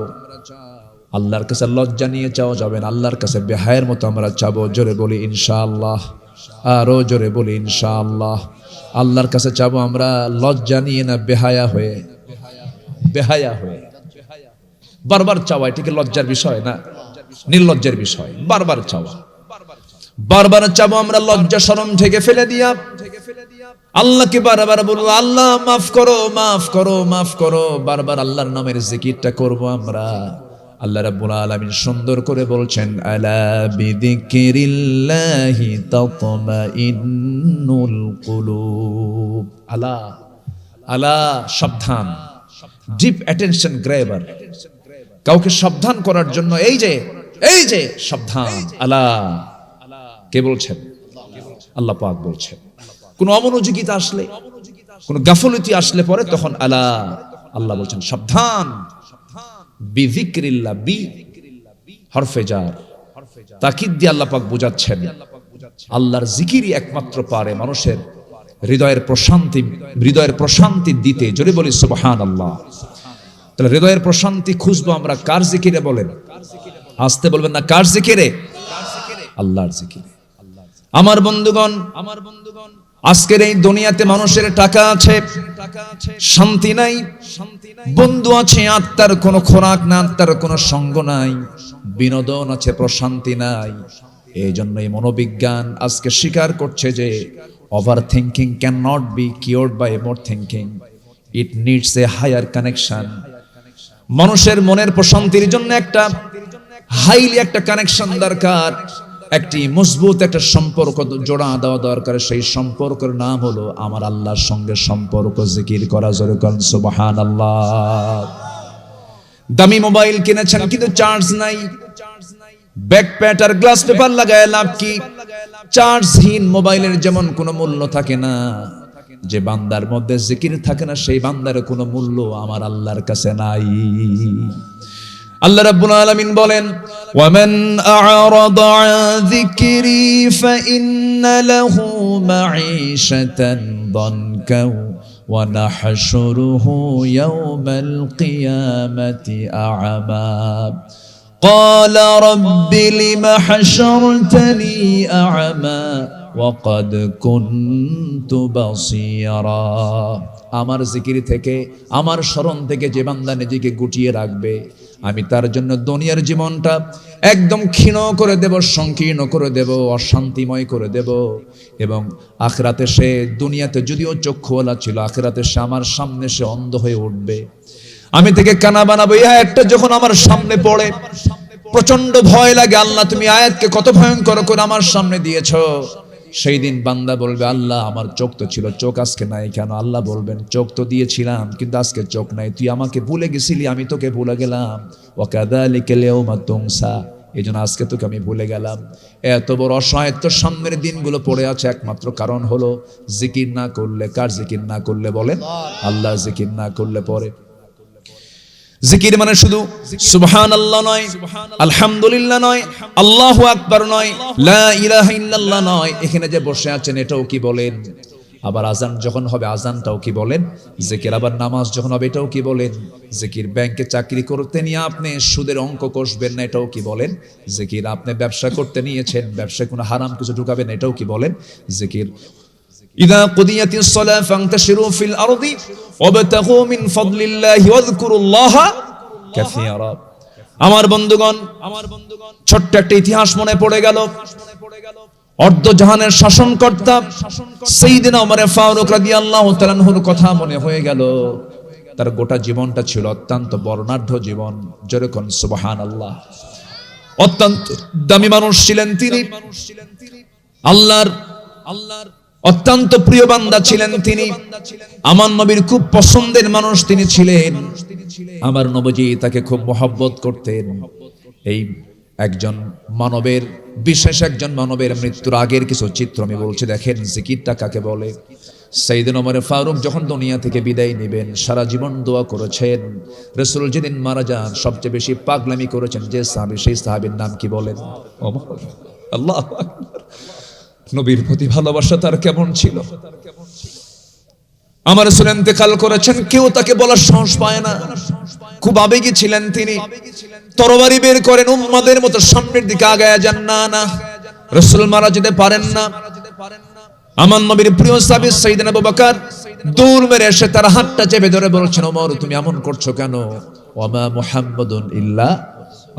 আল্লাহর কাছে লজ্জা নিয়ে চাও যাবে না, আল্লাহর কাছে বেহায়ের মতো আমরা চাবো। জোরে বলি ইনশাআল্লাহ। আরো জোরে বলি ইনশাআল্লাহ। আল্লাহর কাছে চাবো আমরা লজ্জা নিয়ে, না বেহায়া হয়ে। বেহায়া হয়ে বারবার চাওয়া এটাকে লজ্জার বিষয় না, নির্লজ্জের বিষয়। বারবার চাওয়া, বারবার চাবো আমরা লজ্জা শরম ঢেকে ফেলে দিয়া আল্লাহকে বারবার বলবো, আল্লাহ মাফ করো, মাফ করো, মাফ করো। বারবার আল্লাহর নামের জিকিরটা করব আমরা। আল্লাহ রাব্বুল আলামিন সুন্দর করে বলছেন, আলা বিযিকিরিল্লাহি তাতমাইন্নুল কুলুব। আলা, আলা সাবধান, ডিপ অ্যাটেনশন গ্র্যাবার। কাউকে সাবধান করার জন্য এই যে সাবধান। আলা, কে বলছেন? আল্লাহ পাক বলছেন। কোন অমনোযোগিতা আসলে, কোন গাফলতি আসলে পরে তখন আলা, আল্লাহ বলছেন সাবধান। বিযিকরিল্লাহ, বি হরফে জার, তাকিদ দিয়ে আল্লাহ পাক বোঝাচ্ছেন আল্লাহর জিকিরই একমাত্র পারে মানুষের হৃদয়ের প্রশান্তি দিতে। জোরে বলি সুবহানাল্লাহ। তাহলে হৃদয়ের প্রশান্তি খুঁজবো আমরা কার জিকিরে? বলেন, আসতে বলবেন না, কার জিকিরে? আল্লাহর জিকিরে। আমার বন্ধুগণ, আজকের এই দুনিয়াতে মানুষের টাকা আছে, শান্তি নাই। বন্ধু আছে, আত্মার কোনো খোরাক না, আত্মার কোনো সঙ্গ নাই। বিনোদন আছে, প্রশান্তি নাই। এই জন্যই মনোবিজ্ঞান আজকে স্বীকার করছে যে Overthinking cannot be cured by more thinking. It needs a higher connection. মানুষের মনের প্রশান্তির জন্য একটা হাইলি একটা কানেকশন দরকার, একটি মজবুত একটা সম্পর্ক জোড়া দেওয়া দরকার। সেই সম্পর্কের নাম হলো আমার আল্লাহর সঙ্গে সম্পর্ক, জিকির করা। জোরে বলেন সুবহানাল্লাহ। দামি মোবাইল কিনেছেন কিন্তু চার্জ নাই, ব্যাকপ্যাড আর গ্লাস পেপার লাগায় লাভ কি? চার্জহীন মোবাইলের যেমন কোনো মূল্য থাকে না, যে বান্দার মধ্যে জিকির থাকে না সেই বান্দার কোনো মূল্য আমার আল্লাহর কাছে নাই। আল্লাহ রাব্বুল আলামিন বলেন, ওয়ামান আ'রাদা আন যিকরি ফাইন্না লাহু মাঈশাতান দানকা ওয়া নাহশুরুহু ইয়াওমাল কিয়ামাতি আ'মা قال رب لم حشرتني أعمى وقد كنت بصيرا। আমার জিকির থেকে, আমার স্মরণ থেকে যে বান্দা নিজেকে গুটিয়ে রাখবে, আমি তার জন্য দুনিয়ার জীবনটা একদম ক্ষীণ করে দেব, সংকীর্ণ করে দেব, অশান্তিময় করে দেব। এবং আখিরাতে সে, দুনিয়াতে যদিও চক্ষুওয়ালা ছিল, আখিরাতে সে আমার সামনে সে অন্ধ হয়ে উঠবে। আমি থেকে কানা বানাবো। এই আয়াতটা যখন আমার সামনে পড়ে প্রচন্ড ভয় লাগে। আল্লাহ তুমি আয়াতকে কত ভয়ঙ্কর করে আমার সামনে দিয়েছো। সেই দিন বান্দা বলবে, আল্লাহ আমার চোখ তো ছিল, চোখ আজকে নাই কেন? আল্লাহ বলবেন, চোখ তো দিয়েছিলাম কিন্তু আজকে চোখ নাই, তুই আমাকে ভুলে গেছিলি, আমি তোকে ভুলে গেলাম। ওয়াকাযালিকাল ইয়াউমা তুনসা, এই জন্য আজকে তোকে আমি ভুলে গেলাম। এত বড় অসহায়ত্ব সামনের দিনগুলো পড়ে আছে, একমাত্র কারণ হলো জিকির না করলে। কার জিকির না করলে বলেন? আল্লাহর জিকির না করলে পরে। জিকির মানে শুধু সুবহানাল্লাহ নয়, আলহামদুলিল্লাহ নয়, আল্লাহু আকবার নয়, লা ইলাহা ইল্লাল্লাহ নয়। এখানে যে বসে আছেন এটাও কি বলেন? আবার আজান যখন হবে আজানটাও কি বলেন? জিকির। আবার নামাজ যখন হবে এটাও কি বলেন? জিকির। ব্যাংকে চাকরি করতে নিয়ে আপনি সুদের অঙ্ক কষবেন না, এটাও কি বলেন? জিকির। আপনি ব্যবসা করতে নিয়েছেন, ব্যবসায় কোনো হারাম কিছু ঢুকাবেন, এটাও কি বলেন? জিকির। ইযা কুদিয়াতিস সালাহ ফান্তাশিরু ফিল আরদি ওয়াবতাগু মিন ফাদলিল্লাহি ওয়াযকুরুল্লাহা কাসীরা। আমার বন্ধুগণ, ছোট্ট একটা ইতিহাস মনে পড়ে গেল। অর্ধ জাহানের শাসনকর্তা সাইয়েদনা ওমর ফারুক রাদিয়াল্লাহু তাআলা আনহুর কথা মনে হয়ে গেল। তার গোটা জীবনটা ছিল অত্যন্ত বর্ণাঢ্য জীবন। জোরে কোন সুবহানাল্লাহ। অত্যন্ত দামি মানুষ ছিলেন তিনি, আল্লাহর অত্যন্ত প্রিয় বান্দা ছিলেন তিনি, আমার নবীর খুব পছন্দের মানুষ তিনি ছিলেন। আমার নবীজি তাকে খুব মহব্বত করতেন। এই একজন মানবের, বিশেষ একজন মানবের মৃত্যুর আগের কিছু চিত্র আমি বলছি, দেখেন জিকিরটা কাকে বলে। সাইয়েদনা ওমর ফারুক যখন দুনিয়া থেকে বিদায় নেবেন, সারা জীবন দোয়া করেছেন। রাসূল যেদিন মারা যান, সবচেয়ে বেশি পাগলামি করেছেন যে সাহাবী, সেই সাহাবীর নাম কি বলেন? ওমর। আল্লাহু আকবার। নবীর প্রতি ভালোবাসা তার কেমন ছিল। আমার রাসূল ইন্তেকাল করেছেন, কেউ তাকে বলার সাহস পায় না। খুব আবেগী ছিলেন তিনি। তরবারি বের করেন, উম্মাদের মতো সামনের দিকে আগায়া যান, না না, রাসূল মারা যেতে পারেন না। আমার নবীর প্রিয় সাহাবী সাইয়েদনা আবু বকর দৌড় মেরে এসে তার হাতটা চেপে ধরে বলছেন, ওমর তুমি এমন করছো কেন? ওয়ামা মুহাম্মাদুন ইল্লা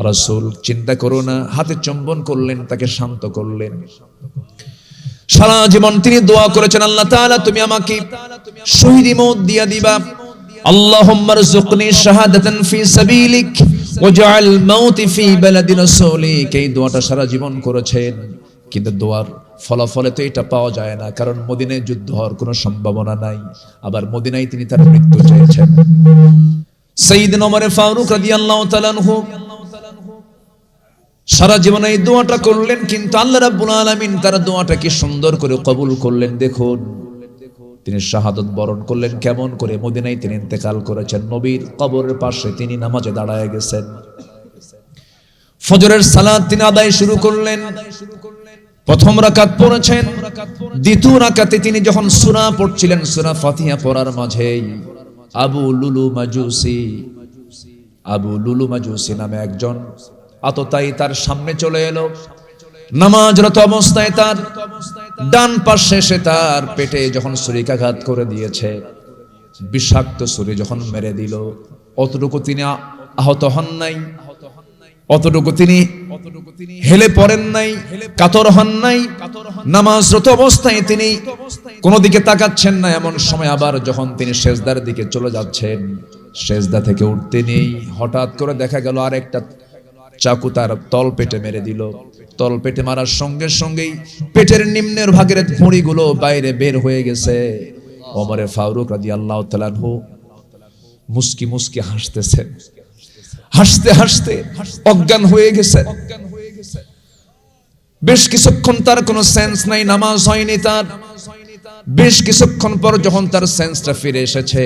রাসূল। চিন্তা করো না। হাতে চুম্বন করলেন, তাকে শান্ত করলেন। সারা জীবন তিনি দোয়া করেছেন, আল্লাহ তাআলা তুমি আমাকে শহীদি মওত দিয়া দিবা। আল্লাহুম্মা রযুকনি শাহাদাতান ফি সাবিলিক ওয়াজআল মাউতি ফি বালাদি রাসূলিক। এই দোয়াটা সারা জীবন করেছেন, কিন্তু দোয়ার ফলাফলে তো এটা পাওয়া যায় না, কারণ মদিনায় যুদ্ধ হওয়ার কোনো সম্ভাবনা নাই। আবার মদিনায় তিনি তার মৃত্যু চেয়েছেন। সাইয়েদনা ওমর ফারুক রাদিয়াল্লাহু তাআলা আনহু সারা জীবনে এই দোয়াটা করলেন, কিন্তু আল্লাহ রাব্বুল আলামিন তার দোয়াটা কি সুন্দর করে কবুল করলেন। দেখুন, তিনি শাহাদাত বরণ করলেন কেমন করে। মদিনায় তিনি ইন্তেকাল করেছেন, নবীর কবরের পাশে তিনি নামাজে দাঁড়ায় গেছেন। ফজরের সালাত তিনি আদায় শুরু করলেন। প্রথম রাকাত পড়েছেন, দ্বিতীয় রাকাতে তিনি যখন সূরা পড়ছিলেন, সূরা ফাতিহা পড়ার মাঝেই আবু লুলু মাজুসি নামে একজন আততায়ী তার সামনে চলে এলো। নামাজরত অবস্থায় তার ডান পাশে সে তার পেটে যখন ছুরিকাঘাত করে দিয়েছে, বিষাক্ত ছুরি যখন মেরে দিল, অতটুকু তিনি আহত হন নাই। অতটুকু তিনি হেলে পড়েন নাই, কাতর হন নাই। নামাজরত অবস্থায় তিনি কোনো দিকে তাকাচ্ছেন না। এমন সময় আবার যখন তিনি সেজদার দিকে চলে যাচ্ছেন, সেজদা থেকে উঠতে নেই, হঠাৎ করে দেখা গেল আরেকটা চাকু তার তল পেটে মেরে দিল। তল পেটে মারার সঙ্গে সঙ্গেই পেটের নিম্নের ভাগের ভুঁড়িগুলো বাইরে বের হয়ে গেছে। ওমরে ফারুক রাদিয়াল্লাহু তাআলা আনহু মুস্কি মুস্কি হাসতেছেন। হাসতে হাসতে অজ্ঞান হয়ে গেছে। বেশ কিছুক্ষণ তার কোনো সেন্স নাই, নামাজ হয়নি তার। বেশ কিছুক্ষণ পর যখন তার সেন্সটা ফিরে এসেছে,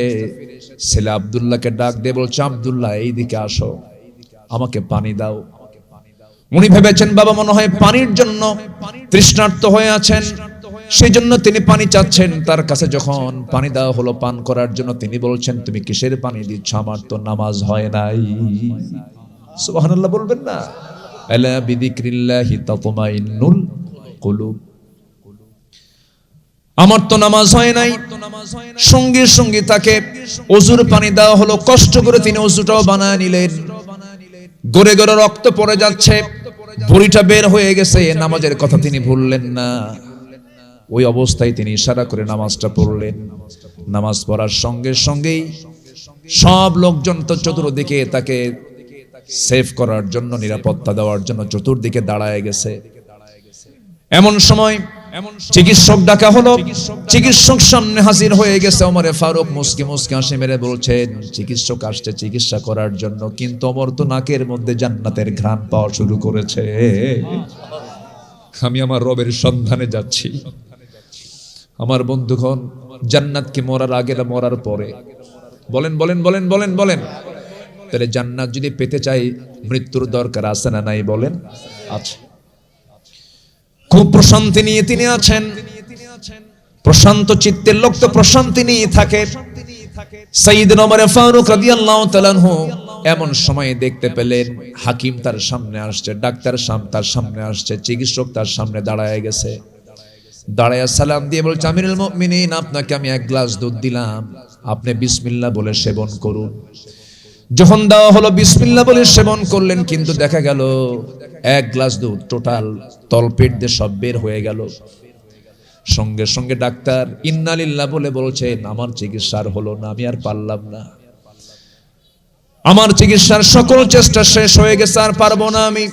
ছেলে আব্দুল্লাহকে ডাক দিয়ে বলছে, আব্দুল্লাহ এইদিকে আসো, আমাকে পানি দাও। উনি ভেবেছেন বাবা মনে হয় পানির জন্য তৃষ্ণার্ত হয়ে আছেন, সেই জন্য তিনি পানি চাচ্ছেন। তার কাছে যখন পানি দেওয়া হলো পান করার জন্য, তিনি বলছেন, তুমি কিসের পানি দিচ্ছ? আমার তো নামাজ হয় নাই। সুবহানাল্লাহ বলবেন না? আলা বিযিকরিল্লাহি তাতমাইন্নুল কুলুব। আমার তো নামাজ হয় নাই। সঙ্গে সঙ্গে তাকে ওযুর পানি দেওয়া হলো। কষ্ট করে তিনি ওযুটাও বানায় নিলেন। গড়ে গড়ে রক্ত পড়ে যাচ্ছে, ভুঁড়িটা বের হয়ে গেছে। নামাজের কথা তিনি ভুললেন না। ওই অবস্থায় তিনি ইশারা করে নামাজটা পড়লেন। নামাজ পড়ার সঙ্গে সঙ্গেই সব লোকজন তো চতুর্দিকে তাকে সেভ করার জন্য, নিরাপত্তা দেওয়ার জন্য চতুর্দিকে দাঁড়ায় গেছে। এমন সময় চিকিৎসক ডাকা হলো। চিকিৎসক সামনে হাজির হয়ে গেছে। ওমরে ফারুক মুস্কি মুস্কি হাসি মেরে বলছেন, চিকিৎসক আসছে চিকিৎসা করার জন্য, কিন্তু ওমর তো নাকের মধ্যে জান্নাতের ঘ্রাণ পাওয়া শুরু করেছে। আমি আমার রবের সন্ধানে যাচ্ছি। আমার বন্ধুগণ, জান্নাত কি মরার আগে না মরার পরে? বলেন বলেন বলেন বলেন বলেন। তাহলে জান্নাত যদি পেতে চাই মৃত্যুর দরকার আছে না নাই? বলেন আছে। খুব প্রশান্তি নিয়ে তিনি আছেন। প্রশান্ত চিত্তের লোক তো প্রশান্তি নিয়ে থাকে। সাইয়েদনা ওমর ফারুক রাদিয়াল্লাহু তাআলা আনহু এমন সময় দেখতে পেলেন হাকিম তার সামনে আসছে, ডাক্তার তার সামনে আসছে, চিকিৎসক তার সামনে দাঁড়ায় গেছে। দাঁড়ায় সালাম দিয়ে বলছে, আমিরুল মুমিনিন, আপনাকে আমি এক গ্লাস দুধ দিলাম, আপনি বিসমিল্লাহ বলে সেবন করুন। যখন দেওয়া হলো বিসমিল্লাহ বলে সেবন করলেন, কিন্তু দেখা গেল এক গ্লাস দুধ টোটাল তলপেট দিয়ে সব বের হয়ে গেল। সঙ্গে সঙ্গে ডাক্তার ইন্না লিল্লাহ বলে বলছেন, আমার চিকিৎসার হলো না, আমি আর পারলাম না, আমার চিকিৎসার সকল চেষ্টা শেষ হয়ে গেছে, আর পারবো না আমি।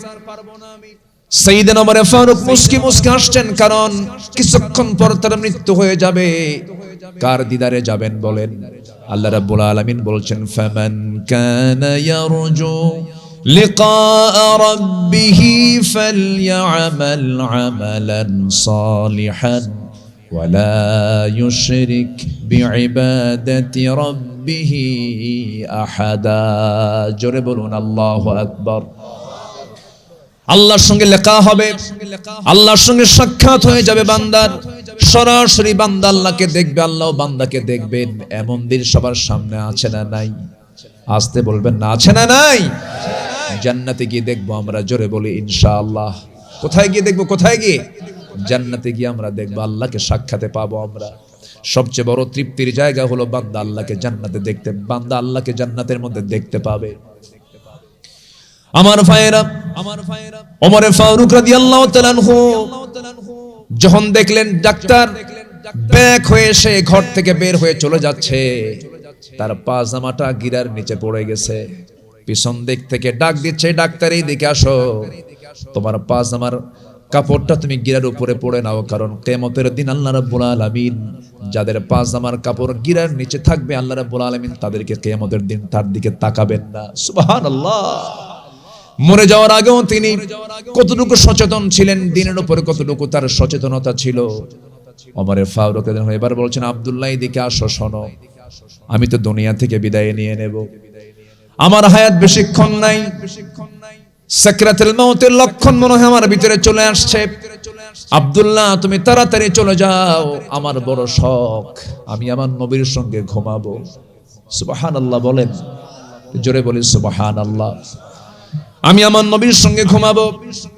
সাইয়েদনা ওমর ফারুক মুস্কি মুস্কি হাসছেন, কারণ কিছুক্ষণ পর তার মৃত্যু হয়ে যাবে। কার দিদারে যাবেন বলেন? আল্লাহ রাব্বুল আলামিন বলছেন, ফামান কানা ইয়ারজু লিকা রাব্বিহি ফালইআমাল আমালান সালিহান ওয়ালা ইউশরিক বিইবাদাতি রাব্বিহি আহাদা। জোরে বলুন আল্লাহু আকবার। আল্লাহর সঙ্গে লেখা হবে, আল্লাহর সঙ্গে সাক্ষাৎ হয়ে যাবে বান্দার। সরাসরি বান্দা আল্লাহকে দেখবে, আল্লাহ বান্দাকে দেখবেন। এমন দিন সবার সামনে আছে না নাই? আসতে বলবেন না, আছে না নাই? জান্নাতে গিয়ে দেখবো আমরা, জোরে বলি ইনশাআল্লাহ। কোথায় গিয়ে দেখবো? কোথায় গিয়ে? জান্নাতে গিয়ে আমরা দেখবো, আল্লাহকে সাক্ষাতে পাবো আমরা। সবচেয়ে বড় তৃপ্তির জায়গা হলো বান্দা আল্লাহকে জান্নাতে দেখতে, বান্দা আল্লাহকে জান্নাতের মধ্যে দেখতে পাবে। আমার ভাইয়েরা, ওমর ফারুক রাদিয়াল্লাহু তাআলা আনহু যখন দেখলেন ডাক্তার ব্যাক হয়ে এসে ঘর থেকে বের হয়ে চলে যাচ্ছে, তার পাজামাটা গিরার নিচে পড়ে গেছে। পিছন দিক থেকে ডাক দিচ্ছে, ডাক্তার এইদিকে আসো, তোমার পাজামার কাপড়টা তুমি গিরার উপরে পড়ে নাও, কারণ কিয়ামতের দিন আল্লাহ রাব্বুল আলামিন যাদের পাজামার কাপড় গিরার নিচে থাকবে, আল্লাহ রাব্বুল আলামিন তাদেরকে কিয়ামতের দিন তার দিকে তাকাবেন না। সুবহানাল্লাহ। মরে যাওয়ার আগেও তিনি কতটুকু সচেতন ছিলেন, দিনের উপরে কতটুকু তার সচেতনতা ছিল। ওমর ফারুক এবার বলছেন, আব্দুল্লাহ এদিকে আসো, শোনো, আমি তো দুনিয়া থেকে বিদায় নিয়ে নেব, আমার হায়াত বেশিক্ষণ নাই। সাকরাতুল মাউতের লক্ষণ মনে হয় আমার ভিতরে চলে আসছে। আব্দুল্লাহ তুমি তাড়াতাড়ি চলে যাও, আমার বড় শখ, আমি আমার নবীর সঙ্গে ঘুমাবো। সুবহানাল্লাহ বলেন, জোরে বলি সুবহানাল্লাহ। আমি আমার নবীর সঙ্গে ঘুমাবো,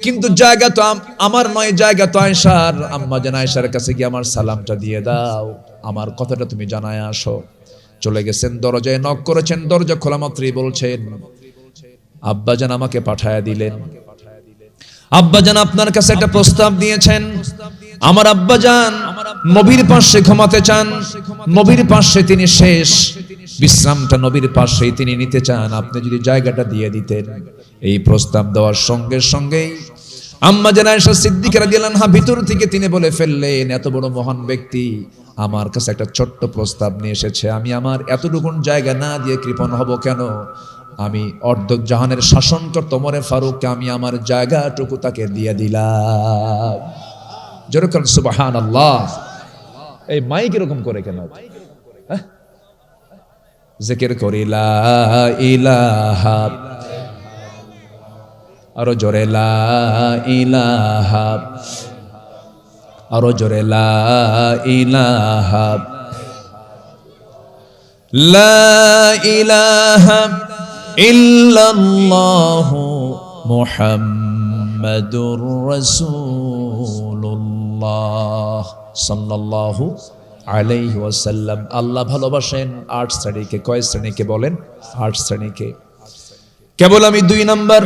কিন্তু জায়গা তো আমার নয়, জায়গা তো আয়েশার। আম্মা জান আয়েশার কাছে গিয়ে আমার সালামটা দিয়ে দাও, আমার কথাটা তুমি জানায় আসো। চলে গেছেন, দরজায় নক করেছেন, দরজা খোলা মাত্রই বলছেন, আব্বাজান আমাকে পাঠায়া দিলেন। আব্বাজান আপনার কাছে একটা প্রস্তাব দিয়েছেন। আমার আব্বাজান নবীর পাশে ঘুমাতে চান, নবীর পাশে তিনি শেষ বিশ্রামটা নবীর পাশেই তিনি নিতে চান, আপনি যদি জায়গাটা দিয়ে দিতেন। এই প্রস্তাব দেওয়ার সঙ্গে সঙ্গেই আম্মা জান আয়েশা সিদ্দিকা রাদিয়াল্লাহু আনহা ভিতর থেকে তিনি বলে ফেললেন, এত বড় মহান ব্যক্তি আমার কাছে একটা ছোট্ট প্রস্তাব নিয়ে এসেছে, আমি আমার এতটুকুন জায়গা না দিয়ে কৃপণ হব কেন? আমি অর্ধেক জাহানের শাসনকর্তা ওমরে ফারুককে আমি আমার জায়গাটুকু তাকে দিয়ে দিলাম। যেরকম সুবহানাল্লাহ। এই মাইক এরকম করে কেন? জিকির করি লা ইলাহা, আরো জোরে লা ইলাহা, আরো জোরে লা ইলাহা, লা ইলাহা ইল্লাল্লাহু মুহাম্মাদুর রাসূলুল্লাহ সাল্লাল্লাহু আলাইহি ওয়াসাল্লাম। আল্লাহ ভালোবাসেন 8 শ্রেণীকে। কয় শ্রেণীকে বলেন? 8 শ্রেণীকে। কেবল আমি 2 নাম্বার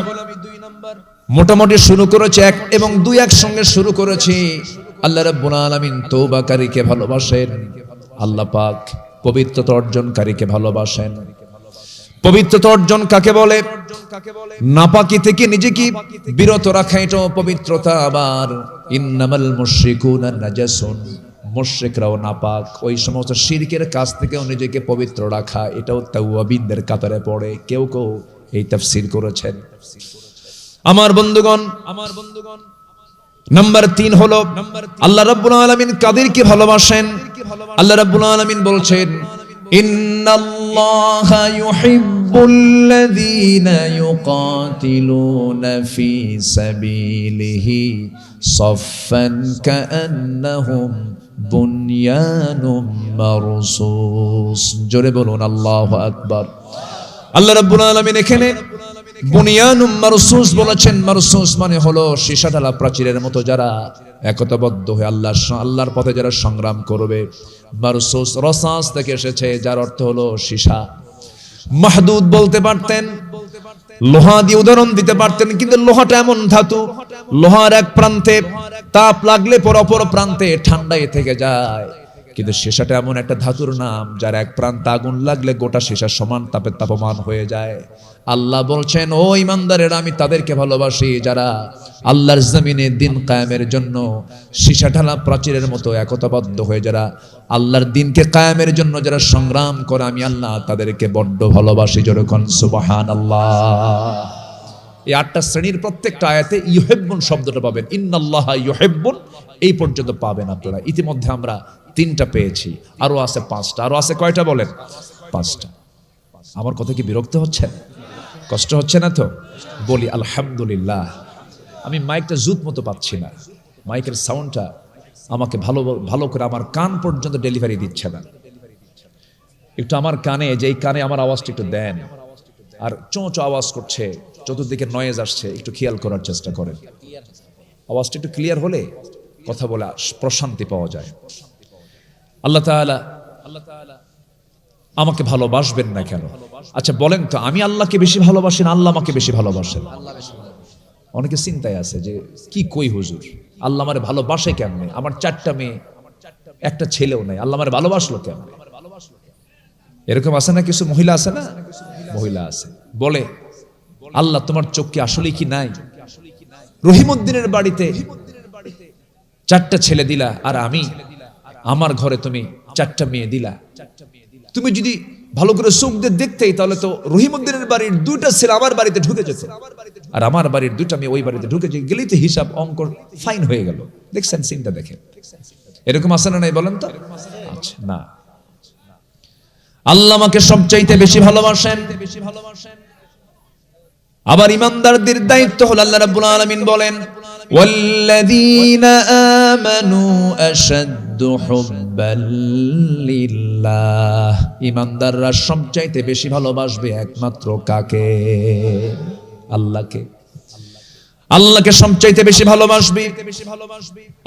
মোটামুটি শুরু করেছি, 1 এবং 2 একসঙ্গে শুরু করেছি। আল্লাহ রাব্বুল আলামিন তওবাকারীকে ভালোবাসেন, আল্লাহ পাক পবিত্রতা অর্জনকারীকে ভালোবাসেন। পবিত্রতা অর্জন কাকে বলে? নাপাকি থেকে নিজেকে বিরত রাখা, এটাও পবিত্রতা। আবার ইন্নামাল মুশরিকুনা নাজাসুন, মুশরিকরাও নাপাক, ওই সমস্ত শিরকের কাজ থেকেও নিজেকে পবিত্র রাখা, এটাও তাওয়াবিনদের কাতারে পড়ে। কেউ কেউ এই তাফসীর করেছেন। আমার বন্ধুগণ, নাম্বার 3 হলো আল্লাহ রাব্বুল আলামিন কাদেরকে ভালোবাসেন? আল্লাহ রাব্বুল আলামিন বলছেন, ইন্নাল্লাহা ইউহিব্বুল্লাযীনা ইউকাতিলুনা ফি সাবিলিহি সাফফান কাআন্নাহুম বুনয়ানুম মারসুস। জোরে বলুন আল্লাহু আকবার। আল্লাহ রাব্বুল আলামিন এখানে বুনিয়ানুম মারসুস বলেছেন। মারসুস মানে হলো সীসা ঢালা প্রাচীরের মতো যারা একতাবদ্ধ হয়ে আল্লাহর পথে যারা সংগ্রাম করবে। মারসুস রসাস থেকে এসেছে, যার অর্থ হলো সীসা। মাহদুদ বলতে পারতেন, লোহা দিয়ে উদাহরণ দিতে পারতেন, কিন্তু লোহাটা এমন ধাতু, লোহার এক প্রান্তে তাপ লাগলে পর অপর প্রান্তে ঠান্ডায় থেকে যায়। কিন্তু সীসাটা এমন একটা ধাতুর নাম যার এক প্রান্তে আগুন লাগলে গোটা সীসা সমান তাপে তাপমান হয়ে যায়। আল্লাহ বলছেন, ও ইমানদারেরা, আমি তাদেরকে ভালোবাসি যারা আল্লাহর জমিনে দিন কায়েমের জন্য সীসা ঢালা প্রাচীরের মতো একতাবদ্ধ হয়ে যারা আল্লাহর দিনকে কায়েমের জন্য যারা সংগ্রাম করে, আমি আল্লাহ তাদেরকে বড্ড ভালোবাসি। যেরকম সুবহানাল্লাহ। এই 8টা শ্রেণীর প্রত্যেকটা আয়াতে ইউহিব্বুন শব্দটা পাবেন। ইন্নাল্লাহা ইউহিব্বুন এই পর্যন্ত পাবেন আপনারা। ইতিমধ্যে আমরা 3টা পেয়েছি, আরো আছে 5টা। আরো আছে কয়টা বলেন? 5টা। আমার কথা কি বিরক্ত হচ্ছে? কষ্ট হচ্ছে না তো? বলি আলহামদুলিল্লাহ। আমি মাইকটা জুত মতো পাচ্ছি না, মাইকের সাউন্ডটা আমাকে ভালো করে আমার কান পর্যন্ত ডেলিভারি দিচ্ছে না। একটু আমার কানে, যেই কানে আমার আওয়াজটা একটু দেন, আর চোঁ আওয়াজ করছে, চতুর্দিকে নয়েজ আসছে, একটু খেয়াল করার চেষ্টা করেন। আওয়াজটা একটু ক্লিয়ার হলে কথা বলে প্রশান্তি পাওয়া যায়। আল্লাহ তাআলা আমাকে ভালোবাসবেন না কেন? আচ্ছা বলেন তো, আমি আল্লাহকে বেশি ভালোবাসি না আল্লাহ আমাকে বেশি ভালোবাসেন? অনেকে চিন্তায় আছে যে কি কই হুজুর, আল্লাহ আমারে ভালোবাসে কেমনে? আমার 4টা মেয়ে, একটা ছেলেও নাই, আল্লাহ আমারে ভালোবাসলো কেমনে? এরকম আছে না? কিছু মহিলা আছে না? মহিলা আছে, বলে আল্লাহ তোমার চোখ কি আসলে কি নাই? রহিমউদ্দিনের বাড়িতে 4টা ছেলে দিলা, আর আমি আমার ঘরে তুমি 4টা মেয়ে দিলা। তুমি যদি ভালো করে চোখ দিয়ে দেখতেই, তাহলে তো রহিমউদ্দিনের বাড়ির 2টা ছেলে আমার বাড়িতে ঢুকে যেত, আর আমার বাড়ির 2টা মেয়ে ওই বাড়িতে ঢুকে গেলেই তো হিসাব অঙ্ক ফাইন হয়ে গেল। দেখছেন? চিন্তা দেখেন, এরকম আছে না নাই বলেন তো? আচ্ছা না, আল্লাহ আমাকে সবচাইতে বেশি ভালোবাসেন। আবার ইমানদারদের দায়িত্ব হলো, আল্লাহ রাব্বুল আলামিন বলেন, ওয়াল্লাযীনা আমানু আশাদ্দু হুব্বাল লিল্লাহ। ইমানদাররা সবচাইতে বেশি ভালোবাসবে একমাত্র কাকে? আল্লাহকে। আল্লাহকে সবচাইতে বেশি ভালোবাসবে।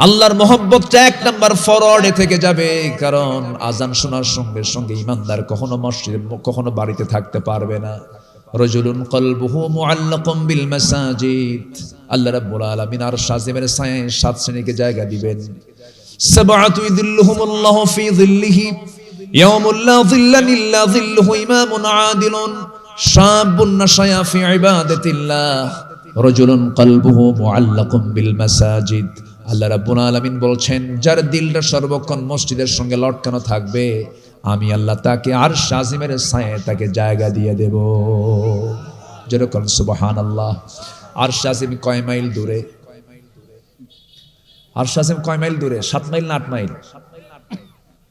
আল্লাহর মহব্বতটা 1 নাম্বার ফরওয়ার্ডে থেকে যাবে। কারণ আজান শোনার সঙ্গে সঙ্গে ইমানদার কখনো মসজিদে, কখনো বাড়িতে থাকতে পারবে না। রাজুলুন কলবুহু মুআল্লাকুম বিল মাসাজিদ। আল্লাহ রাব্বুল আলামিন আরশ আজিমের ছায়ায় 7 শ্রেণীকে জায়গা দিবেন। সাবআতু ইযিল্লুহুমুল্লাহু ফি যিল্লিহি ইয়াউমুল লা যিল্লা ইল্লা যিল্লুহু ইমামুন আদিলুন শাবুন নাশায়া ফি ইবাদাতিল্লাহ রাজুলুন কলবুহু মুআল্লাকুম বিল মাসাজিদ। আল্লাহ রাব্বুল আলামিন বলছেন, যার দিলটা সর্বক্ষণ মসজিদের সঙ্গে লটকানো থাকবে, আমি আল্লাহ তাকে আরশ আজিমের ছায়ায় তাকে জায়গা দিয়ে দেব। যেরকম সুবহানাল্লাহ। আরশ আজিম কয় মাইল দূরে? আরশ আজিম কয় মাইল দূরে? 7 মাইল না 8 মাইল?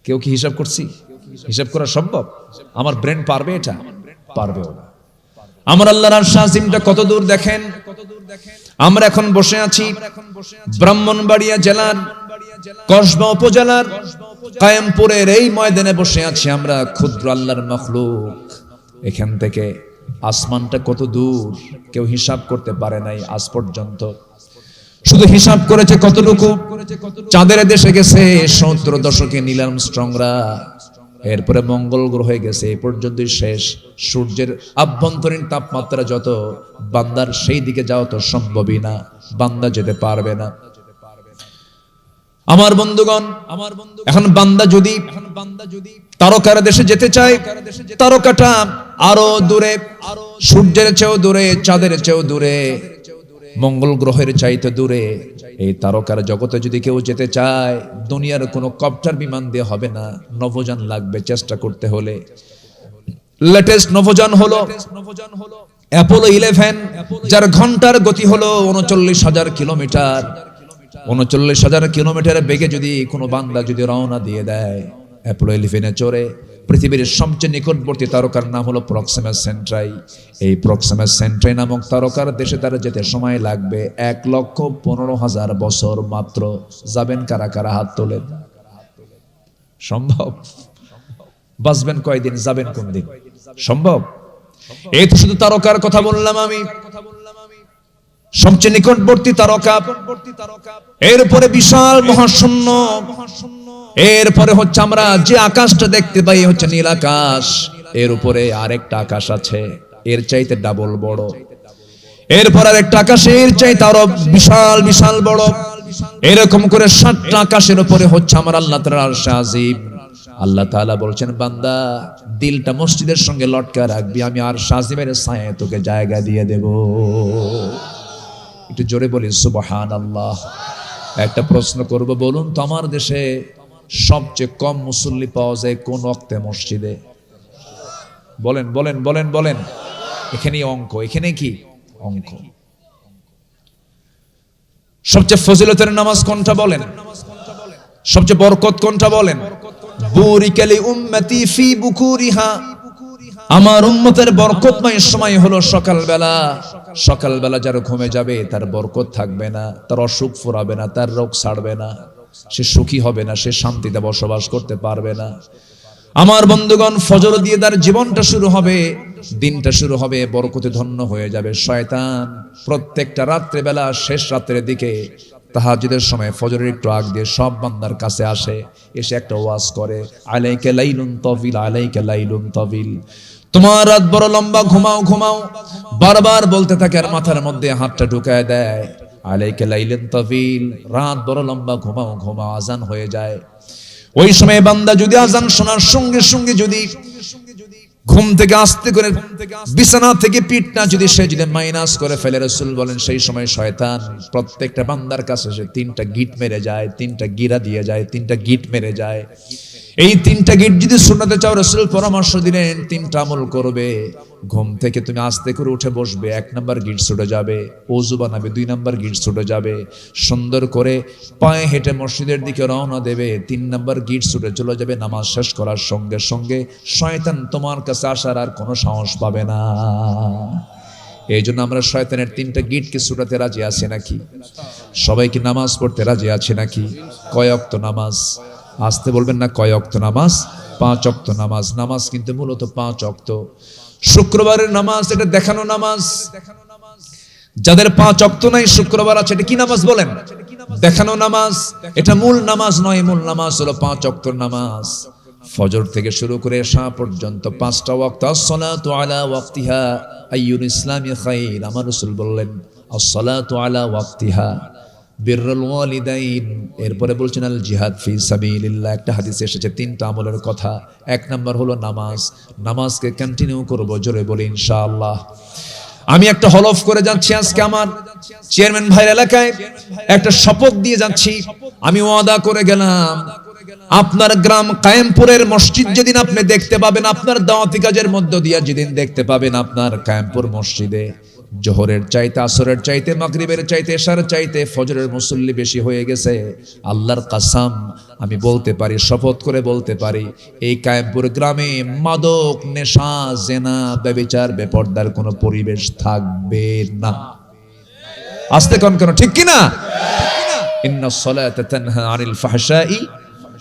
কেউ কি হিসাব করছি? হিসাব করা সম্ভব? আমার ব্রেন পারবে এটা? পারবেও না। আমার আল্লাহর আরশ আজিমটা কত দূর দেখেন। আমরা এখন বসে আছি ব্রাহ্মণবাড়িয়া জেলার কসবা উপজেলার কায়েমপুরের এই ময়দানে বসে আছি আমরা, ক্ষুদ্র আল্লাহর মাখলুক। এখান থেকে আসমানটা কত দূর কেউ হিসাব করতে পারে নাই আজ পর্যন্ত। শুধু হিসাব করেছে কতটুকু, চাঁদের দেশে গেছে 70 দশকে নীল আর্মস্ট্রংরা, এরপরে মঙ্গল গ্রহে গেছে, এই পর্যন্তই শেষ। সূর্যের আভ্যন্তরীণ তাপমাত্রা যত, বান্দার সেই দিকে যাওয়া তো সম্ভবই না, বান্দা যেতে পারবে না। আমার বন্ধুগণ, এখন বান্দা যদি তারকার দেশে যেতে চায়, তারকাটা আরো দূরে, সূর্যের চেয়েও দূরে, চাঁদের চেয়েও দূরে, মঙ্গল গ্রহের চাইতে দূরে। এই তারকার জগতে যদি কেউ যেতে চায়, দুনিয়ার কোনো কপ্টার বিমান দিয়ে হবে না, নভোযান লাগবে চেষ্টা করতে হলে। লেটেস্ট নভোযান হলো অ্যাপোলো 11, যার ঘন্টার গতি হলো 39,000 কিলোমিটার। 39,000 কিলোমিটার বেগে যদি কোনো বান্দা যদি রওনা দিয়ে দেয় অ্যাপোলো 11-এ চড়ে, পৃথিবীর সবচেয়ে নিকটবর্তী তারকার নাম হলো প্রক্সিমা সেন্ট্রাই। এই প্রক্সিমা সেন্ট্রাই নামক তারকার দেশে তারা যেতে সময় লাগবে 1,15,000 বছর মাত্র। যাবেন কারা কারা? হাত তোলেন। সম্ভব? বাঁচবেন কয়দিন, যাবেন কোন দিন? সম্ভব? এই তো শুধু তারকার কথা বললাম আমি, সবচেয়ে নিকটবর্তী তারকা। এরপরে বিশাল মহাশূন্য, এরপরে হচ্ছে আমরা যে আকাশটা দেখতে পাই হচ্ছে নীল আকাশ, এর উপরে আরেকটা আকাশ আছে এর চাইতে ডাবল বড়, এরপর আরেকটা আকাশ এর চাইতে আরো বিশাল বিশাল বড়। এরকম করে 7টা আকাশের উপরে হচ্ছে আমার আল্লাহ তাআলার আরশ আজিম। আল্লাহ তাআলা বলছেন, বান্দা দিলটা মসজিদের সঙ্গে লটকা রাখবি, আমি আরশ আজিমের ছায়ায় তোকে জায়গা দিয়ে দেব। একটু জোরে বলি সুবহানাল্লাহ। একটা প্রশ্ন করব, বলুন তো আমার দেশে সবচেয়ে কম মুসল্লি পাওয়া যায় কোন ওয়াক্তে মসজিদে? বলেন বলেন বলেন বলেন। এখানে অঙ্ক, এখানে কি অঙ্ক। সবচেয়ে ফজিলতের নামাজ কোনটা বলেন? সবচেয়ে বরকত কোনটা বলেন? বুরিকালি উম্মতি ফি বুকুরিহা, আমার উম্মতের বরকতময় সময় হলো সকালবেলা। সকালবেলা যারা ঘুমে যাবে তার বরকত থাকবে না, তার অসুখ ফুরাবে না, তার রোগ ছাড়বে না, সে সুখী হবে না, সে শান্তিতে বসবাস করতে পারবে না। আমার বন্ধুগণ, ফজর দিয়ে তার জীবনটা শুরু হবে, দিনটা শুরু হবে, বরকতে ধন্য হয়ে যাবে। শয়তান প্রত্যেকটা রাত্রে বেলা শেষ রাত্রের দিকে তাহাজ্জুদের সময় ফজরের একটু আগ দিয়ে সব বান্দার কাছে আসে, এসে একটা ওয়াজ করে, আলাইকা লাইলুন তাবিল, আলাইকা লাইলুন তাবিল, তোমার রাত বড় লম্বা, ঘুমাও ঘুমাও, বারবার বলতে থাকে। আর মাথার মধ্যে হাতটা ঢুকায় দেয়, আলাইকা লাইলুন তাবিল, রাত বড় লম্বা, ঘুমাও ঘুমাও। আজান হয়ে যায়। ওই সময় বান্দা যদি আজান শোনার সঙ্গে সঙ্গে যদি ঘুম থেকে আস্তে করে বিছানা থেকে পিঠটা যদি সে যদি মাইনাস করে ফেলে, রাসূল বলেন সেই সময় শয়তান প্রত্যেকটা বান্দার কাছে সে 3টা গিট মেরে যায়, 3টা গিরা দিয়ে যায়, 3টা গিট মেরে যায়। এই 3টা গিট যদি শোনাতে চাও, রাসূল পরামর্শ দিলেন 3টা আমল করবে। ঘুম থেকে তুমি আস্তে করে উঠে বসবে, 1 নাম্বার গিট ছুটে যাবে, ওযু বানাবে, 2 নাম্বার গিট ছুটে যাবে, সুন্দর করে পায়ে হেঁটে মসজিদের দিকে রওনা দেবে, 3 নাম্বার গিট ছুটে চলে যাবে। নামাজ শেষ করার সঙ্গে সঙ্গে শয়তান তোমার কাছে আসার আর কোনো সাহস পাবে না। এই জন্য আমরা শয়তানের 3টা গিটকে ছুটাতে রাজি আছি নাকি? সবাই কি নামাজ পড়তে রাজি আছে নাকি? কয় ওয়াক্ত নামাজ? আসতে বলবেন না, কয় ওয়াক্ত নামাজ? 5 ওয়াক্ত নামাজ। নামাজ কিন্তু মূলত 5 ওয়াক্ত। শুক্রবারের নামাজ এটা দেখানো নামাজ। যাদের 5 ওয়াক্ত নাই, শুক্রবার আছে, এটা কি নামাজ বলেন? দেখানো নামাজ। এটা মূল নামাজ নয়, মূল নামাজ হলো 5 ওয়াক্ত নামাজ। ফজর থেকে শুরু করে এশা পর্যন্ত 5টা ওয়াক্ত আসসালাতু আলা ওয়াক্তিহা আইয়ুল ইসলামি খাইর। আমার রাসূল বললেন আসসালাতু আলা ওয়াক্তিহা বিররুল ওয়ালিদাইন। এরপরে বলছেন আল জিহাদ ফি সাবিলিল্লাহ। একটা হাদিসে এসেছে 3টা আমলের কথা। 1 নাম্বার হলো নামাজ। নামাজকে কন্টিনিউ করব, জোরে বলি ইনশাআল্লাহ। আমি একটা হলফ করে যাচ্ছি আজকে আমার চেয়ারম্যান ভাইয়ের এলাকায় একটা শপথ দিয়ে যাচ্ছি। আমি ওয়াদা করে গেলাম, আপনার গ্রাম কায়েমপুরের মসজিদ যেদিন আপনি দেখতে পাবেন, আপনার দাওয়াতি কাজের মধ্য দিয়ে যেদিন দেখতে পাবেন আপনার কায়েমপুর মসজিদে জোহরের চাইতে, আসরের চাইতে, মাগরিবের চাইতে, এশার চাইতে ফজরের মুসল্লি বেশি হয়ে গেছে, আল্লাহর কসম আমি বলতে পারি, শপথ করে বলতে পারি, এই কায়েমপুর গ্রামে মাদক, নেশা, জেনা, ব্যভিচার, বেপরদার কোনো পরিবেশ থাকবে না। আস্তে কোন কোন ঠিক কি না? ইন্নাস সালাতা তানহা আনিল ফাহশাই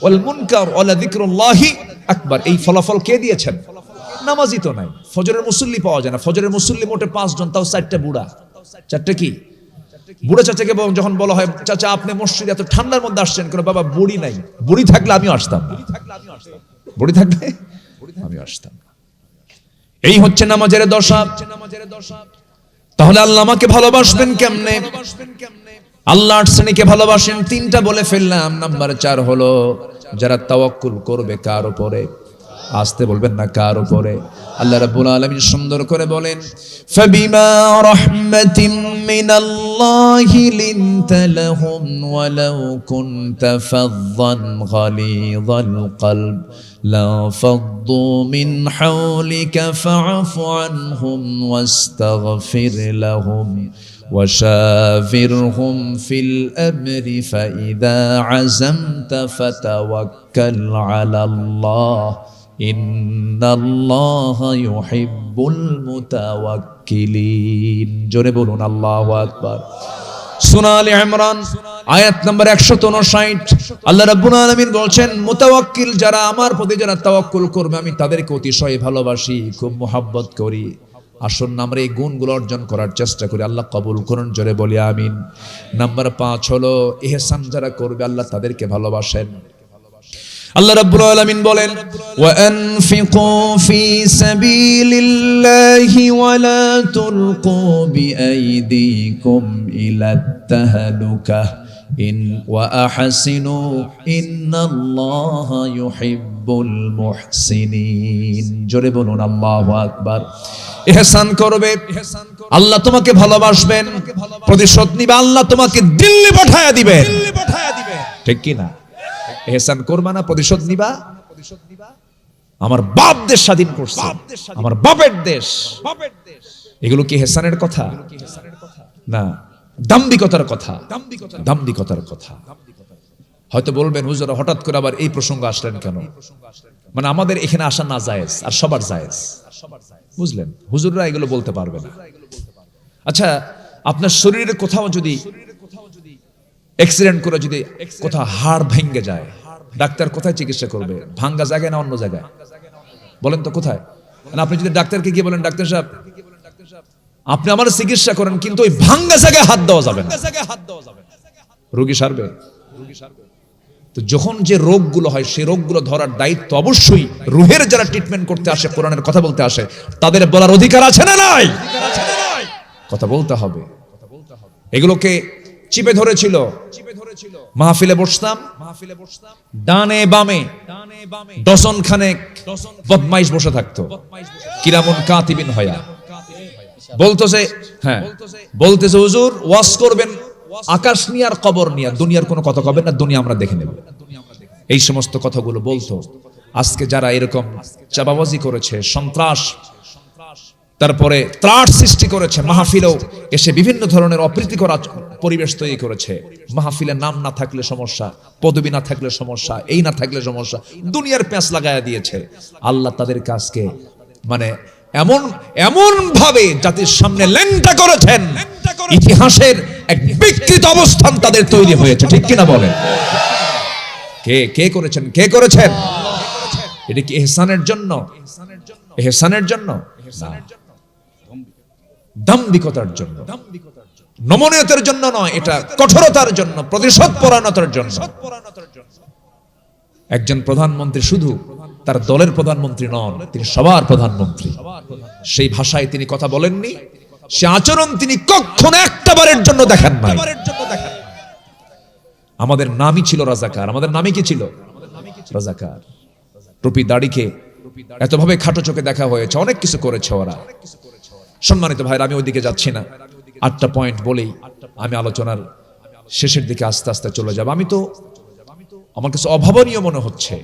ওয়াল মুনকার ওয়া যিকরুল্লাহি আকবার। এই ফলাফল কে দিয়েছেন? নামাজি তো নাই, ফজরের মুসল্লি পাওয়া যায় না। ফজরের মুসল্লি মোটে 5 জন, তাও 4টা বুড়া। 4টা কি বুড়া? চাচাকে যখন বলা হয় চাচা আপনি মসজিদে এত ঠান্ডার মধ্যে আসছেন কেন? বাবা বুড়ি নাই, বুড়ি থাকলে আমিও আসতাম না, বুড়ি থাকলে আমি আসতাম না। এই হচ্ছে নামাজের দশা। তাহলে আল্লাহ আমাকে ভালোবাসবেন কেমনে? আল্লাহ 8 শ্রেণীকে ভালোবাসেন, 3টা বলে ফেললাম। নাম্বার 4 হলো যারা তাওয়াক্কুল করবে কার উপরে? আসতে বলবেন না, কার উপরে? আল্লাহ রাব্বুল আলামিন সুন্দর করে বলেন, ফাবিমা রাহমাতিম মিনাল্লাহি লিনতা লাহুম ওয়ালাউ কুনতা ফাযযান গালিযাল কলব লা ফাদ্দু মিন হাওলিকা ফা'ফু আনহুম ওয়াস্তাগফির লাহুম وشاورهم في الأمر فإذا عزمت فتوكل على الله إن الله يحب المتوكلين। জোরে বলুন আল্লাহু আকবার। সূরা আলে ইমরান আয়াত নম্বর 159 আল্লাহ রাব্বুল আলামিন বলছেন, মুতাওয়াক্কিল যারা, আমার প্রতি যারা তাওয়াক্কুল করবে আমি তাদেরকে অতিশয় ভালোবাসি, খুব মোহাব্বত করি। আসুন আমরা এই গুণগুলো অর্জন করার চেষ্টা করি। আল্লাহ কবুল করুন, জোরে বলি আমিন। নাম্বার 5 হলো ইহসান যারা করবে আল্লাহ তাদেরকে ভালোবাসেন। আল্লাহ রাব্বুল আলামিন বলেন, ওয়া আনফিকু ফি সাবিলিল্লাহি ওয়া লা তুলকু বিআইদিকুম ইলাত তাহলুকা ওয়া আহসিনু ইন্নাল্লাহা ইউহিব্বুল মুহসিনিন। জোরে বলুন আল্লাহু আকবার। ইহসান করবে আল্লাহ তোমাকে ভালোবাসবেন, প্রতিশোধ নিবে আল্লাহ তোমাকে দিল্লি পাঠায়া দিবেন, ঠিক কি না? ইহসান করবা না, প্রতিশোধ নিবা। আমার বাপ দেশ স্বাধীন করছে, আমার বাপের দেশ, এগুলো কি ইহসানের কথা? না, দাম্ভিকতার কথা, দাম্ভিকতার কথা। হয়তো বলবেন হুজুর হঠাৎ করে আবার এই প্রসঙ্গ আসলেন কেন? মানে আমাদের এখানে আসা না জায়েজ, আর সবার জায়েজ, বুঝলেন? হুজুররা এগুলো বলতে পারবে না। আচ্ছা, আপনার শরীরের কোথাও যদি অ্যাক্সিডেন্ট করে যদি কোথাও হাড় ভেঙে যায়, ডাক্তার কোথায় চিকিৎসা করবে? ভাঙ্গা জায়গায় না অন্য জায়গায়? বলেন তো কোথায়? আপনি যদি ডাক্তারকে গিয়ে বলেন ডাক্তার সাহেব আপনি আমার চিকিৎসা করেন, কিন্তু ওই ভাঙ্গা জায়গায় হাত দেওয়া যাবে না, রোগী সারবে? তো যখন যে রোগগুলো হয় সেই রোগগুলো ধরার দায়িত্ব অবশ্যই রুহের যারা ট্রিটমেন্ট করতে আসে, কোরআনের কথা বলতে আসে, তাদের বলার অধিকার আছে না নাই? কথা বলতে হবে। এগুলোকে চিপে ধরেছিল। মাহফিলে বসতাম, ডানে বামে ডজন খানেক বদমাইশ বসে থাকতো, কিরামুন কাতিবিন হয়া। বলতেছে, হ্যাঁ বলতেছে হুজুর ওয়াজ করবেন আকাশ নিয়ে আর কবর নিয়ে, দুনিয়ার কোনো কথা কবেন না, দুনিয়া আমরা দেখে নেব। এই সমস্ত কথাগুলো বলতো। আজকে যারা এরকম চাবাবাজি করেছে, সন্ত্রাস, তারপরে ত্রাস সৃষ্টি করেছে, মাহফিলেও এসে বিভিন্ন ধরনের অপ্রীতিকর পরিবেশ তৈরি করেছে। মাহফিলের নাম না থাকলে সমস্যা, পদবি না থাকলে সমস্যা, এই না থাকলে সমস্যা, দুনিয়ার প্যাঁচ লাগায়া দিয়েছে। আল্লাহ তাদের কাজকে মানে এমন এমন ভাবে জাতির সামনে ল্যাংটা করেছেন, ইতিহাসের এক বিকৃত অবস্থান তাদের তৈরি হয়েছে, ঠিক কিনা বলেন? কে করেছেন? কে করেছেন? এটা কি ইহসানের জন্য? ইহসানের জন্য না, দাম্ভিকতার জন্য, নমনীয়তার জন্য নয়, এটা কঠোরতার জন্য, প্রতিশোধ পরায়ণতার জন্য। একজন প্রধানমন্ত্রী শুধু তার দলের প্রধানমন্ত্রী নন, তিনি সবার প্রধানমন্ত্রী। সেই ভাষায় তিনি কথা বলেননি, সে আচরণ তিনি কখনো একটা বারের জন্য দেখেন নাই। আমাদের নামই ছিল রাজাকার। আমাদের নামই কি ছিল? রাজাকার। টুপি দাড়িকে এতভাবে খাটো চোখে দেখা হয়েছে, অনেক কিছু করেছে ওরা। সম্মানিত ভাইরা, আমি ওইদিকে যাচ্ছি না, 8টা পয়েন্ট বলেই আমি আলোচনার শেষের দিকে আস্তে আস্তে চলে যাব। আমার কাছে অভাবনীয় মনে হচ্ছে,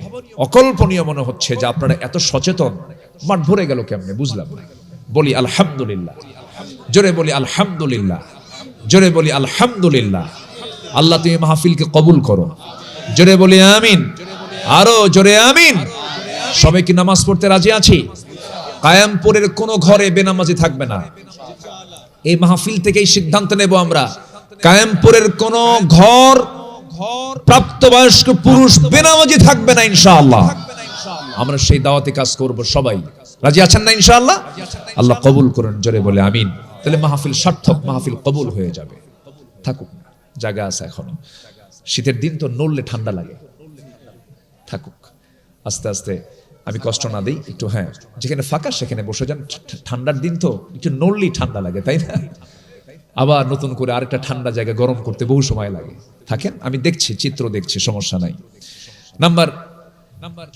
অকল্পনীয় মনে হচ্ছে যে আপনারা এত সচেতন। মাঠ ভরে গেল কেমনে বুঝলাম না। বলি আলহামদুলিল্লাহ, জোরে বলি আলহামদুলিল্লাহ, জোরে বলি আলহামদুলিল্লাহ। আল্লাহ তুমি মাহফিলকে কবুল করো, জোরে বলি আমিন, আরো জোরে আমিন। সবাই কি নামাজ পড়তে রাজি আছি? কায়ামপুরের কোন ঘরে বেনামাজি থাকবে না। এই মাহফিল থেকেই সিদ্ধান্ত নেব আমরা, কায়ামপুরের কোন ঘর প্রাপ্তবয়স্ক পুরুষ বেনামাজি থাকবে না ইনশাআল্লাহ। আমরা সেই দাওয়াতে কাজ করব। সবাই রাজি আছেন না ইনশাআল্লাহ? আল্লাহ কবুল করুন, জোরে বলে আমিন। তাহলে মাহফিল সার্থক, মাহফিল কবুল হয়ে যাবে। থাকুক না, জায়গা আছে এখনো। শীতের দিন তো নড়লে ঠান্ডা লাগে, থাকুক। আস্তে আস্তে আমি কষ্ট না দিই একটু। হ্যাঁ, যেখানে ফাঁকা সেখানে বসে যান। ঠান্ডার দিন তো একটু নড়লেই ঠান্ডা লাগে, তাই না? আবার নতুন করে আরেকটা ঠান্ডা জায়গা গরম করতে বহু সময় লাগে। থাকেন, আমি দেখছি, চিত্র দেখছি, সমস্যা নাই। নাম্বার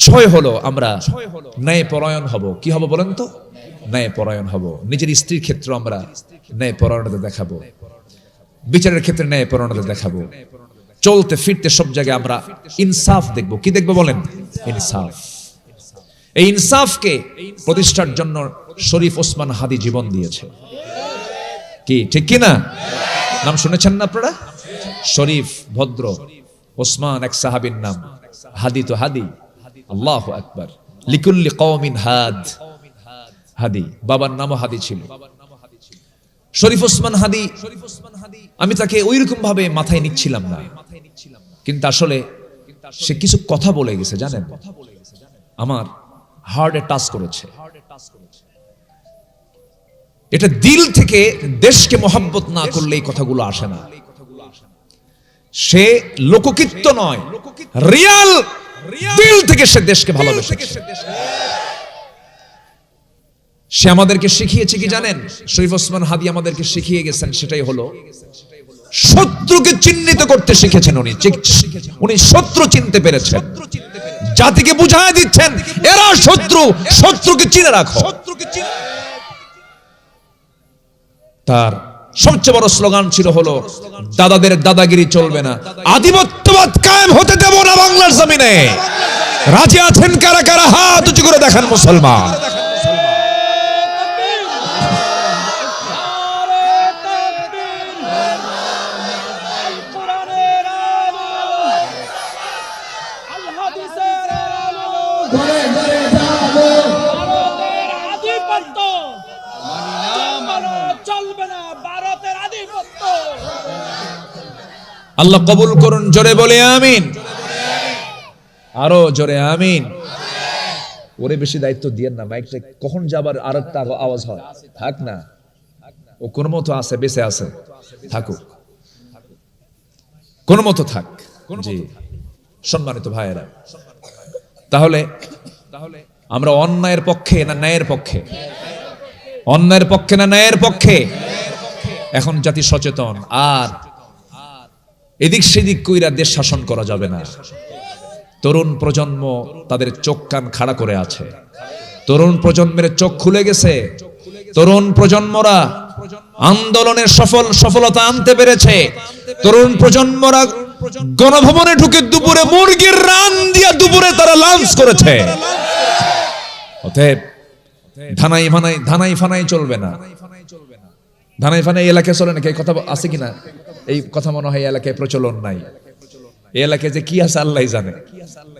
6 হলো আমরা ন্যায় পরায়ণ হব। কি হব বলেন তো? ন্যায় পরায়ণ হব। নিজের স্ত্রীর ক্ষেত্রে আমরা ন্যায় পরায়ণতা দেখাবো, বিচারের ক্ষেত্রে ন্যায় পরায়ণতা দেখাবো, চলতে ফিরতে সব জায়গায় আমরা ইনসাফ দেখবো। কি দেখবো বলেন? ইনসাফ। এই ইনসাফকে প্রতিষ্ঠার জন্য শরীফ ওসমান হাদি জীবন দিয়েছে। কি ঠিক কি না? নাম শুনেছেন না আপনারা? শরীফ, ভদ্র ওসমান এক সাহাবীর নাম, হাদি তো হাদি। আল্লাহু আকবার। লিকুল্লি কওমিন হাদ। হাদি, বাবার নামও হাদি ছিল। শরীফ ওসমান হাদি, আমি তাকে ওইরকম ভাবে মাথায় নিচ্ছিলাম না, কিন্তু আসলে সে কিছু কথা বলে গেছে, জানেন, আমার হার্টে টাচ করেছে। এটা দিল থেকে, দেশকে মহব্বত না করলে এই কথাগুলো আসে না। সে লোককীর্ত নয়, রিয়াল দিল থেকে সে দেশকে ভালোবেসেছে। সে আমাদেরকে শিখিয়েছে কি জানেন? শরীফ ওসমান হাদি আমাদেরকে শিখিয়ে গেছেন, সেটাই হলো শত্রুকে চিহ্নিত করতে শিখেছেন। উনি শত্রু চিনতে পেরেছেন, জাতিকে বুঝায় দিচ্ছেন এরা শত্রু, শত্রুকে চিনে রাখো। তার সবচেয়ে বড় স্লোগান ছিল হলো, দাদাদের দাদাগিরি চলবে না, আধিপত্যবাদ কায়েম হতে দেব না বাংলার জমিনে। রাজি আছেন কারা কারা? হাত উঁচু করে দেখান মুসলমান। আল্লাহ কবুল করুন, জোরে বলে আমিন, আরো জোরে আমিন। ওরে বেশি দায়িত্ব দিয়েন না, মাইকটা কখন যাবার আর একটা আওয়াজ হয়। থাক না, ও কোন মতো আছে, বেঁচে আছে, থাকুক, কোন মতো থাক। জি সম্মানিত ভাইয়েরা, তাহলে আমরা অন্যায়ের পক্ষে না ন্যায়ের পক্ষে? অন্যায়ের পক্ষে না ন্যায়ের পক্ষে? এখন জাতি সচেতন, আর এদিক সেদিক কইরা দেশ শাসন করা যাবে না। তরুণ প্রজন্ম তাদের চোখ কান খাড়া করে আছে, তরুণ প্রজন্মের চোখ খুলে গেছে। তরুণ প্রজন্মরা আন্দোলনের সফলতা আনতে পেরেছে। তরুণ প্রজন্মরা গণভবনে ঢুকে দুপুরে মুরগির রান দিয়া দুপুরে তারা লাঞ্চ করেছে। অতএব ধানাই ফানাই চলবে না। ধানাই ফানাই এলাকায় চলে নাকি? এই কথা আছে কিনা? এই কথা মনে হয় এলাকায় প্রচলন নাই। এই এলাকায় যে কি আছে আল্লাহ জানে।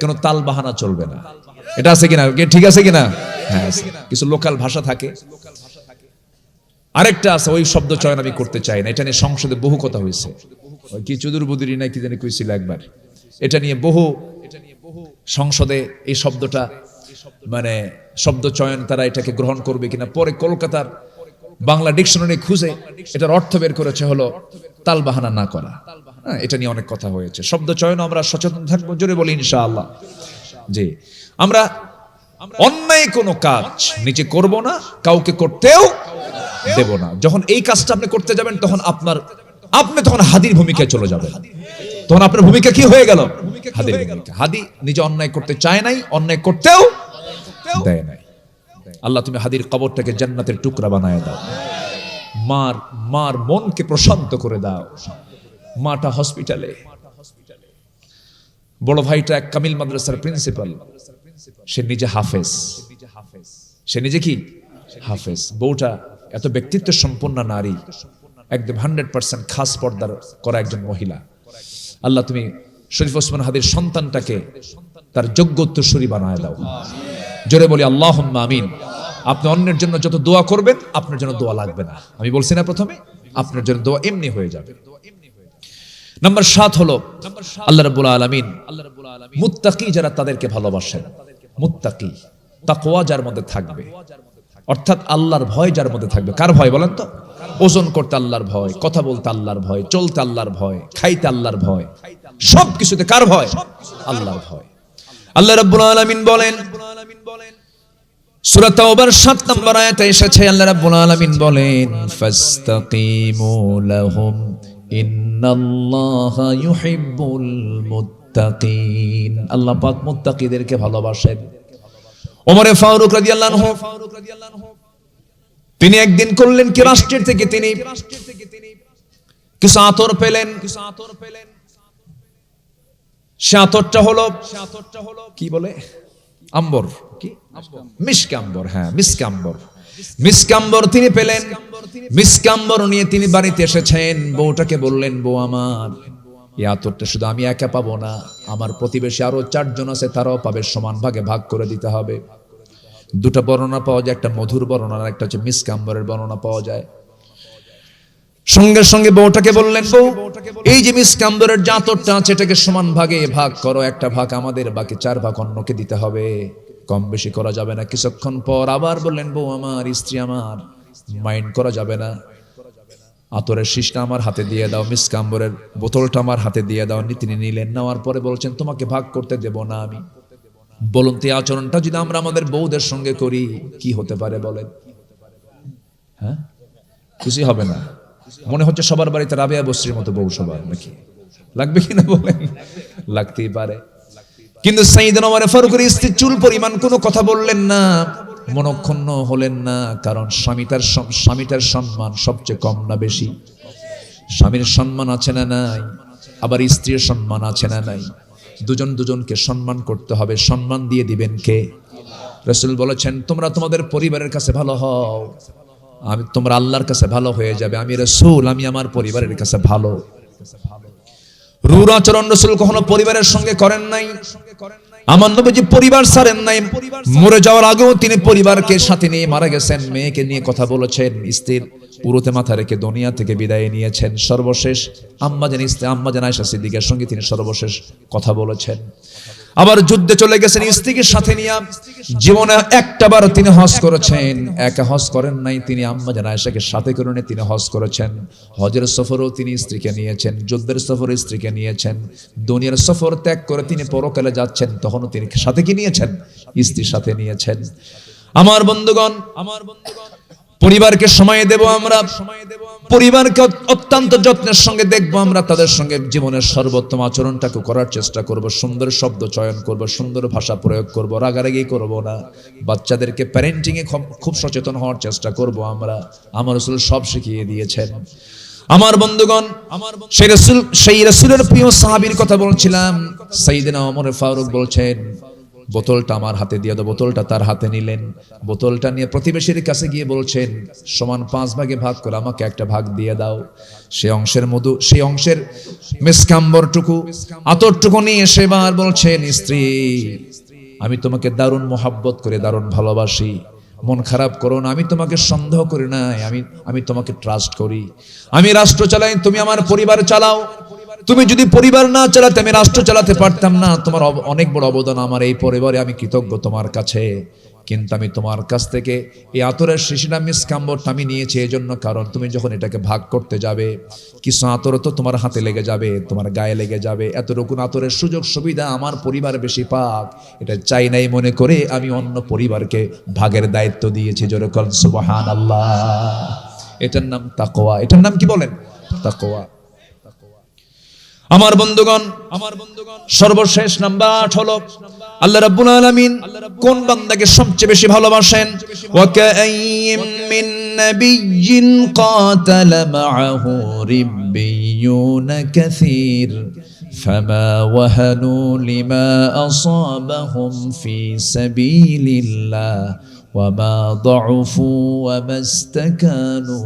কোন তাল বাহানা চলবে না। এটা আছে কিনা? ঠিক আছে কিনা? হ্যাঁ, কিছু লোকাল ভাষা থাকে। আরেকটা আছে, ওই শব্দ চয়ন আমি করতে চাই না। এটা নিয়ে সংসদে বহু কথা হয়েছে। ওই কি চুদুর বুদুরি নাই কি জানি কইছিল একবার। এটা নিয়ে বহু সংসদে এই শব্দটা, মানে শব্দ চয়ন তারা এটাকে গ্রহণ করবে কিনা। পরে কলকাতার বাংলা ডিকশনারি খুঁজে এটার অর্থ বের করেছে হলো তাল বাহানা না করা। এটা নিয়ে অনেক কথা হয়েছে। শব্দ চয়ন আমরা সচেতন থাকবো, জোরে বলি ইনশাআল্লাহ। জি, আমরা অন্যায় কোনো কাজ নিজে করব না, কাউকে করতেও দেব না। যখন এই কাজটা আপনি করতে যাবেন তখন আপনি তখন হাদির ভূমিকায় চলে যাবেন। তখন আপনার ভূমিকা কি হয়ে গেল? হাদির ভূমিকা। হাদি নিজে অন্যায় করতে চায় নাই, অন্যায় করতেও দেয় নাই। আল্লাহ তুমি হাদির কবরটাকে জান্নাতের টুকরা বানায় দাও। মার মনকে প্রশান্ত করে দাও। মাটা হসপিটালে, বড় ভাইটা এক কামিল মাদ্রাসার প্রিন্সিপাল, সে নিজে হাফেজ। সে নিজে কি হাফেজ। বউটা এত ব্যক্তিত্ব সম্পন্ন নারী, একদম 100% খাস পর্দার করা একজন মহিলা। আল্লাহ তুমি শরীফ ওসমান হাদির সন্তানটাকে তার যোগ্য উত্তরসূরি বানায় দাও। জোরে বলি আল্লাহুম্মা আমিন। আপনি অন্যের জন্য যত দোয়া করবেন, আপনার জন্য দোয়া লাগবে না। আমি বলছি না প্রথমে, আপনার জন্য দোয়া এমনি হয়ে যাবে। নাম্বার 7 হলো আল্লাহ রাব্বুল আলামিন মুত্তাকি যারা তাদেরকে ভালোবাসেন। মুত্তাকি তাকওয়া যার মধ্যে থাকবে, অর্থাৎ আল্লাহর ভয় যার মধ্যে থাকবে। কার ভয় বলেন তো? ওজন করতে আল্লাহর ভয়, কথা বলতে আল্লাহর ভয়, চলতে আল্লাহর ভয়, খাইতে আল্লাহর ভয়, সব কিছুতে কার ভয়? আল্লাহর ভয়। আল্লাহ রাব্বুল আলামিন বলেন, সূরা তাওবার 7 নম্বর আয়াতে এসেছে, আল্লাহ রাব্বুল আলামিন বলেন ফাস্তাকিমু লাহুম ইন্নাল্লাহা ইউহিব্বুল মুত্তাকিন। আল্লাহ পাক মুত্তাকিদেরকে ভালোবাসেন। ওমর ফারুক রাদিয়াল্লাহু আনহু তিনি একদিন করলেন কি, রাষ্ট্রের থেকে তিনি কিছু আতর পেলেন। সে আতরটা হলো কি বলে, আম্বর, কি মিশকে আম্বর। হ্যাঁ, মিশকে আম্বর। মিশকে আম্বর তিনি পেলেন। মিশকে আম্বর নিয়ে তিনি বাড়িতে এসেছেন। বউটাকে বললেন, বউ আমার, এই আতরটা শুধু আমি একা পাবো না, আমার প্রতিবেশী আরো 4 জন আছে, তারাও পাবে, সমান ভাগে ভাগ করে দিতে হবে। দুটো বর্ণনা পাওয়া যায়, একটা মধুর বর্ণনা, একটা হচ্ছে মিশকে আম্বরের বর্ণনা পাওয়া যায়। সঙ্গে সঙ্গে বউটাকে বললেন, বউ, এই যে মিশকে আম্বরের যে আতরটা আছে, এটাকে সমান ভাগে ভাগ করো। একটা ভাগ আমাদের, বাকি 4 ভাগ অন্যকে দিতে হবে, কম বেশি করা যাবে না। কিছুক্ষণ পর আবার বললেন, বউ আমার, স্ত্রী আমার, মাইন্ড করা যাবে না, আতরের শীষটা আমার হাতে দিয়ে দাও, মিশকে আম্বরের বোতলটা আমার হাতে দিয়ে দাও। তিনি নিলেন। নেওয়ার পরে বলছেন, তোমাকে ভাগ করতে দেব না আমি। বলুন তো এই আচরণটা যদি আমরা আমাদের বউদের সঙ্গে করি, কি হতে পারে বলেন? হ্যাঁ, কিছুই হবে না। মনে হচ্ছে সবার বাড়িতে রাবেয়া বসরির মতো বউ সবার, নাকি লাগবে কিনা বলেন? লাগতেই পারে। কিন্তু সাইয়েদনা ওমর ফারুকের স্ত্রী চুল পরিমাণ কোনো কথা বললেন না, মনক্ষুণ্ণ হলেন না। কারণ স্বামীটার সম্মান সবচেয়ে কম না বেশি? স্বামীর সম্মান আছে না নাই? আবার স্ত্রীর সম্মান আছে না নাই? দুজন দুজনকে সম্মান করতে হবে। সম্মান দিয়ে দিবেন কে? রাসূল বলেছেন, তোমরা তোমাদের পরিবারের কাছে ভালো হও, তোমরা আল্লাহর কাছে ভালো হয়ে যাবে। আমি রাসূল, আমি আমার পরিবারের কাছে ভালো। রূঢ় আচরণ রাসূল কখনো পরিবারের সঙ্গে করেন নাই। আমার নবীজি পরিবার ছাড়েন নাই। মরে যাওয়ার আগেও তিনি পরিবারকে সাথে নিয়ে মারা গেছেন। মেয়েকে নিয়ে কথা বলেছেন, স্ত্রীর পুরোতে মাথা রেখে দুনিয়া থেকে বিদায় নিয়েছেন। সর্বশেষ আম্মাজান আয়েশা সিদ্দিকার সঙ্গে তিনি সর্বশেষ কথা বলেছেন। আবার যুদ্ধে চলে গেছেন স্ত্রীকে সাথে নিয়ে। জীবনে একটাবার তিনি হজ করেছেন, একা হজ করেন নাই, তিনি আম্মাজান আয়েশাকে সাথে করে নিয়ে তিনি হজ করেছেন। হজের সফরেও তিনি স্ত্রীকে নিয়েছেন, যুদ্ধের সফরে স্ত্রীকে নিয়েছেন। দুনিয়ার সফর ত্যাগ করে তিনি পরকালে যাচ্ছেন, তখনও তিনি সাথে কি নিয়েছেন? স্ত্রীর সাথে নিয়েছেন। আমার বন্ধুগণ, পরিবারকে সময় দেব আমরা, পরিবারকে অত্যন্ত যত্নের সঙ্গে দেখবো আমরা, তাদের সঙ্গে জীবনের সর্বোত্তম আচরণটাকে করার চেষ্টা করব, সুন্দর শব্দ চয়ন করব, সুন্দর ভাষা প্রয়োগ করব, রাগারাগি করব না। বাচ্চাদেরকে প্যারেন্টিং এ খুব সচেতন হওয়ার চেষ্টা করব আমরা। আমার রাসূল সব শিখিয়ে দিয়েছেন। আমার বন্ধুগণ, সেই রাসূলের প্রিয় সাহাবীর কথা বলছিলাম। সাইয়েদনা ওমর ফারুক বলছেন, বোতলটা আমার হাতে দিয়ে দাও। বোতলটা তার হাতে নিলেন। বোতলটা নিয়ে প্রতিবেশীর কাছে গিয়ে বলছেন, সমান 5 ভাগে ভাগ করে আমাকে একটা ভাগ দিয়ে দাও। সেই অংশের মিশকে আম্বরটুকু, আতরটুকু নিয়ে সেবার বলছেন, স্ত্রী, আমি তোমাকে দারুণ মোহাব্বত করে, দারুণ ভালোবাসি, মন খারাপ করো না, আমি তোমাকে সন্দেহ করি না, আমি তোমাকে ট্রাস্ট করি। আমি রাষ্ট্র চালাই, তুমি আমার পরিবার চালাও। তুমি যদি পরিবার না চালাতে আমি রাষ্ট্র চালাতে পারতাম না। তোমার অনেক বড় অবদান আমার এই পরিবারে, আমি কৃতজ্ঞ তোমার কাছে। কিন্তু আমি তোমার কাছ থেকে এই আতরের শিশিটা মিসকাম্বরটা আমি নিয়েছি এই জন্য, কারণ তুমি যখন এটাকে ভাগ করতে যাবে কিছু আতর তো তোমার হাতে লেগে যাবে, তোমার গায়ে লেগে যাবে, এতটুকু আতরের সুযোগ সুবিধা আমার পরিবার বেশি পাক এটা চাই নাই মনে করে আমি অন্য পরিবারকে ভাগের দায়িত্ব দিয়েছি। জোরে বলেন সুবহানাল্লাহ। এটার নাম তাকওয়া। এটার নাম কি বলেন? তাকওয়া। আমার বন্ধুগণ, সর্বশেষ নাম্বার 8 হলো আল্লাহ রাব্বুল আলামিন কোন বান্দাকে সবচেয়ে বেশি ভালোবাসেন? ওয়া কাআইয়িম মিন নাবিয়্যিন কাতালা মাআহু রিব্বিয়ুন কাসীর ফামা ওয়াহানু লিমা আসাবাহুম ফি সাবিলিল্লাহ ওয়া মা দাউফু ওয়া মাস্তাকানু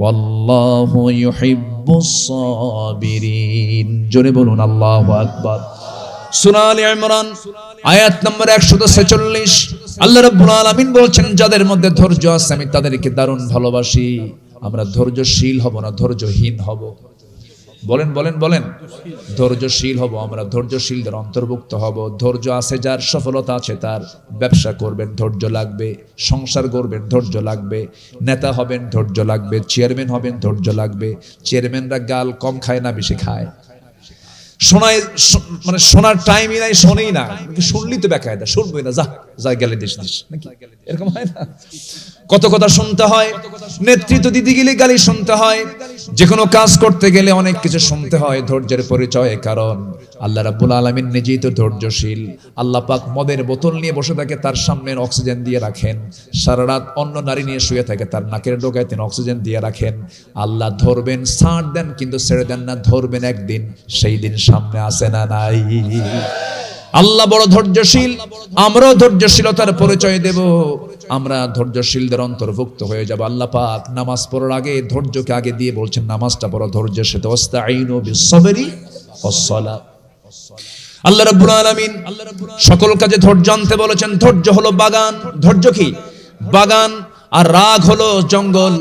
ওয়াল্লাহু ইউহিব্বুস সাবিরিন। জোরে বলুন আল্লাহু আকবার। সূরা আলে ইমরান আয়াত নম্বর 146 আল্লাহ রাব্বুল আলামিন বলছেন যাদের মধ্যে ধৈর্য আছে আমি তাদেরকে দারুণ ভালোবাসি। আমরা ধৈর্যশীল হব না ধৈর্যহীন হব? বলেন বলেন বলেন। ধৈর্যশীল হব, আমরা ধৈর্যশীলদের অন্তর্ভুক্ত হব। ধৈর্য আছে যার, সফলতা আছে তার। ব্যবসা করবেন ধৈর্য লাগবে, সংসার করবেন ধৈর্য লাগবে, নেতা হবেন ধৈর্য লাগবে, চেয়ারম্যান হবেন ধৈর্য লাগবে। চেয়ারম্যানরা গাল কম খায় না বেশি খায়? শোনায় মানে শোনার টাইমই নাই, শোনেই না, শুনলি তো বেকায়দা, শুনবই না, যা যা গেলে দিস দিস, নাকি এরকম হয় না? কত কথা শুনতে হয়, নেতৃত্ব দিতে গেলে গালি শুনতে হয়, যে কোনো কাজ করতে গেলে অনেক কিছু শুনতে হয়। ধৈর্যের পরিচয়, কারণ আল্লাহ রাব্বুল আলামিন নিজেই তো ধৈর্যশীল। আল্লাহ পাক মদের বোতল নিয়ে বসে থাকে, তার সামনে অক্সিজেন দিয়ে রাখেন। সারা রাত অন্য নারী নিয়ে শুয়ে থাকে, তার নাকের ডোকায় তিনি অক্সিজেন দিয়ে রাখেন। আল্লাহ ধরবেন, ছাড় দেন কিন্তু ছেড়ে দেন না, ধরবেন একদিন, সেই দিন সামনে আসে না নাই? আল্লাহ বড় ধৈর্যশীল, আমরাও ধৈর্যশীলতার পরিচয় দেব, আমরা ধৈর্যশীলদের অন্তর্ভুক্ত হয়ে যাব। আল্লাহ পাক নামাজ পড়ার আগে ধৈর্যকে আগে দিয়ে বলছেন নামাজটা পড়ো ধৈর্যের সাথে, ওয়াস্তাঈনু বিস-সাবরি ওয়াস-সালাহ। আল্লাহ রাব্বুল আলামিন সকল কাজে ধৈর্য আনতে বলেছেন। ধৈর্য হলো বাগান। ধৈর্য কি? বাগান। আর রাগ হলো জঙ্গল।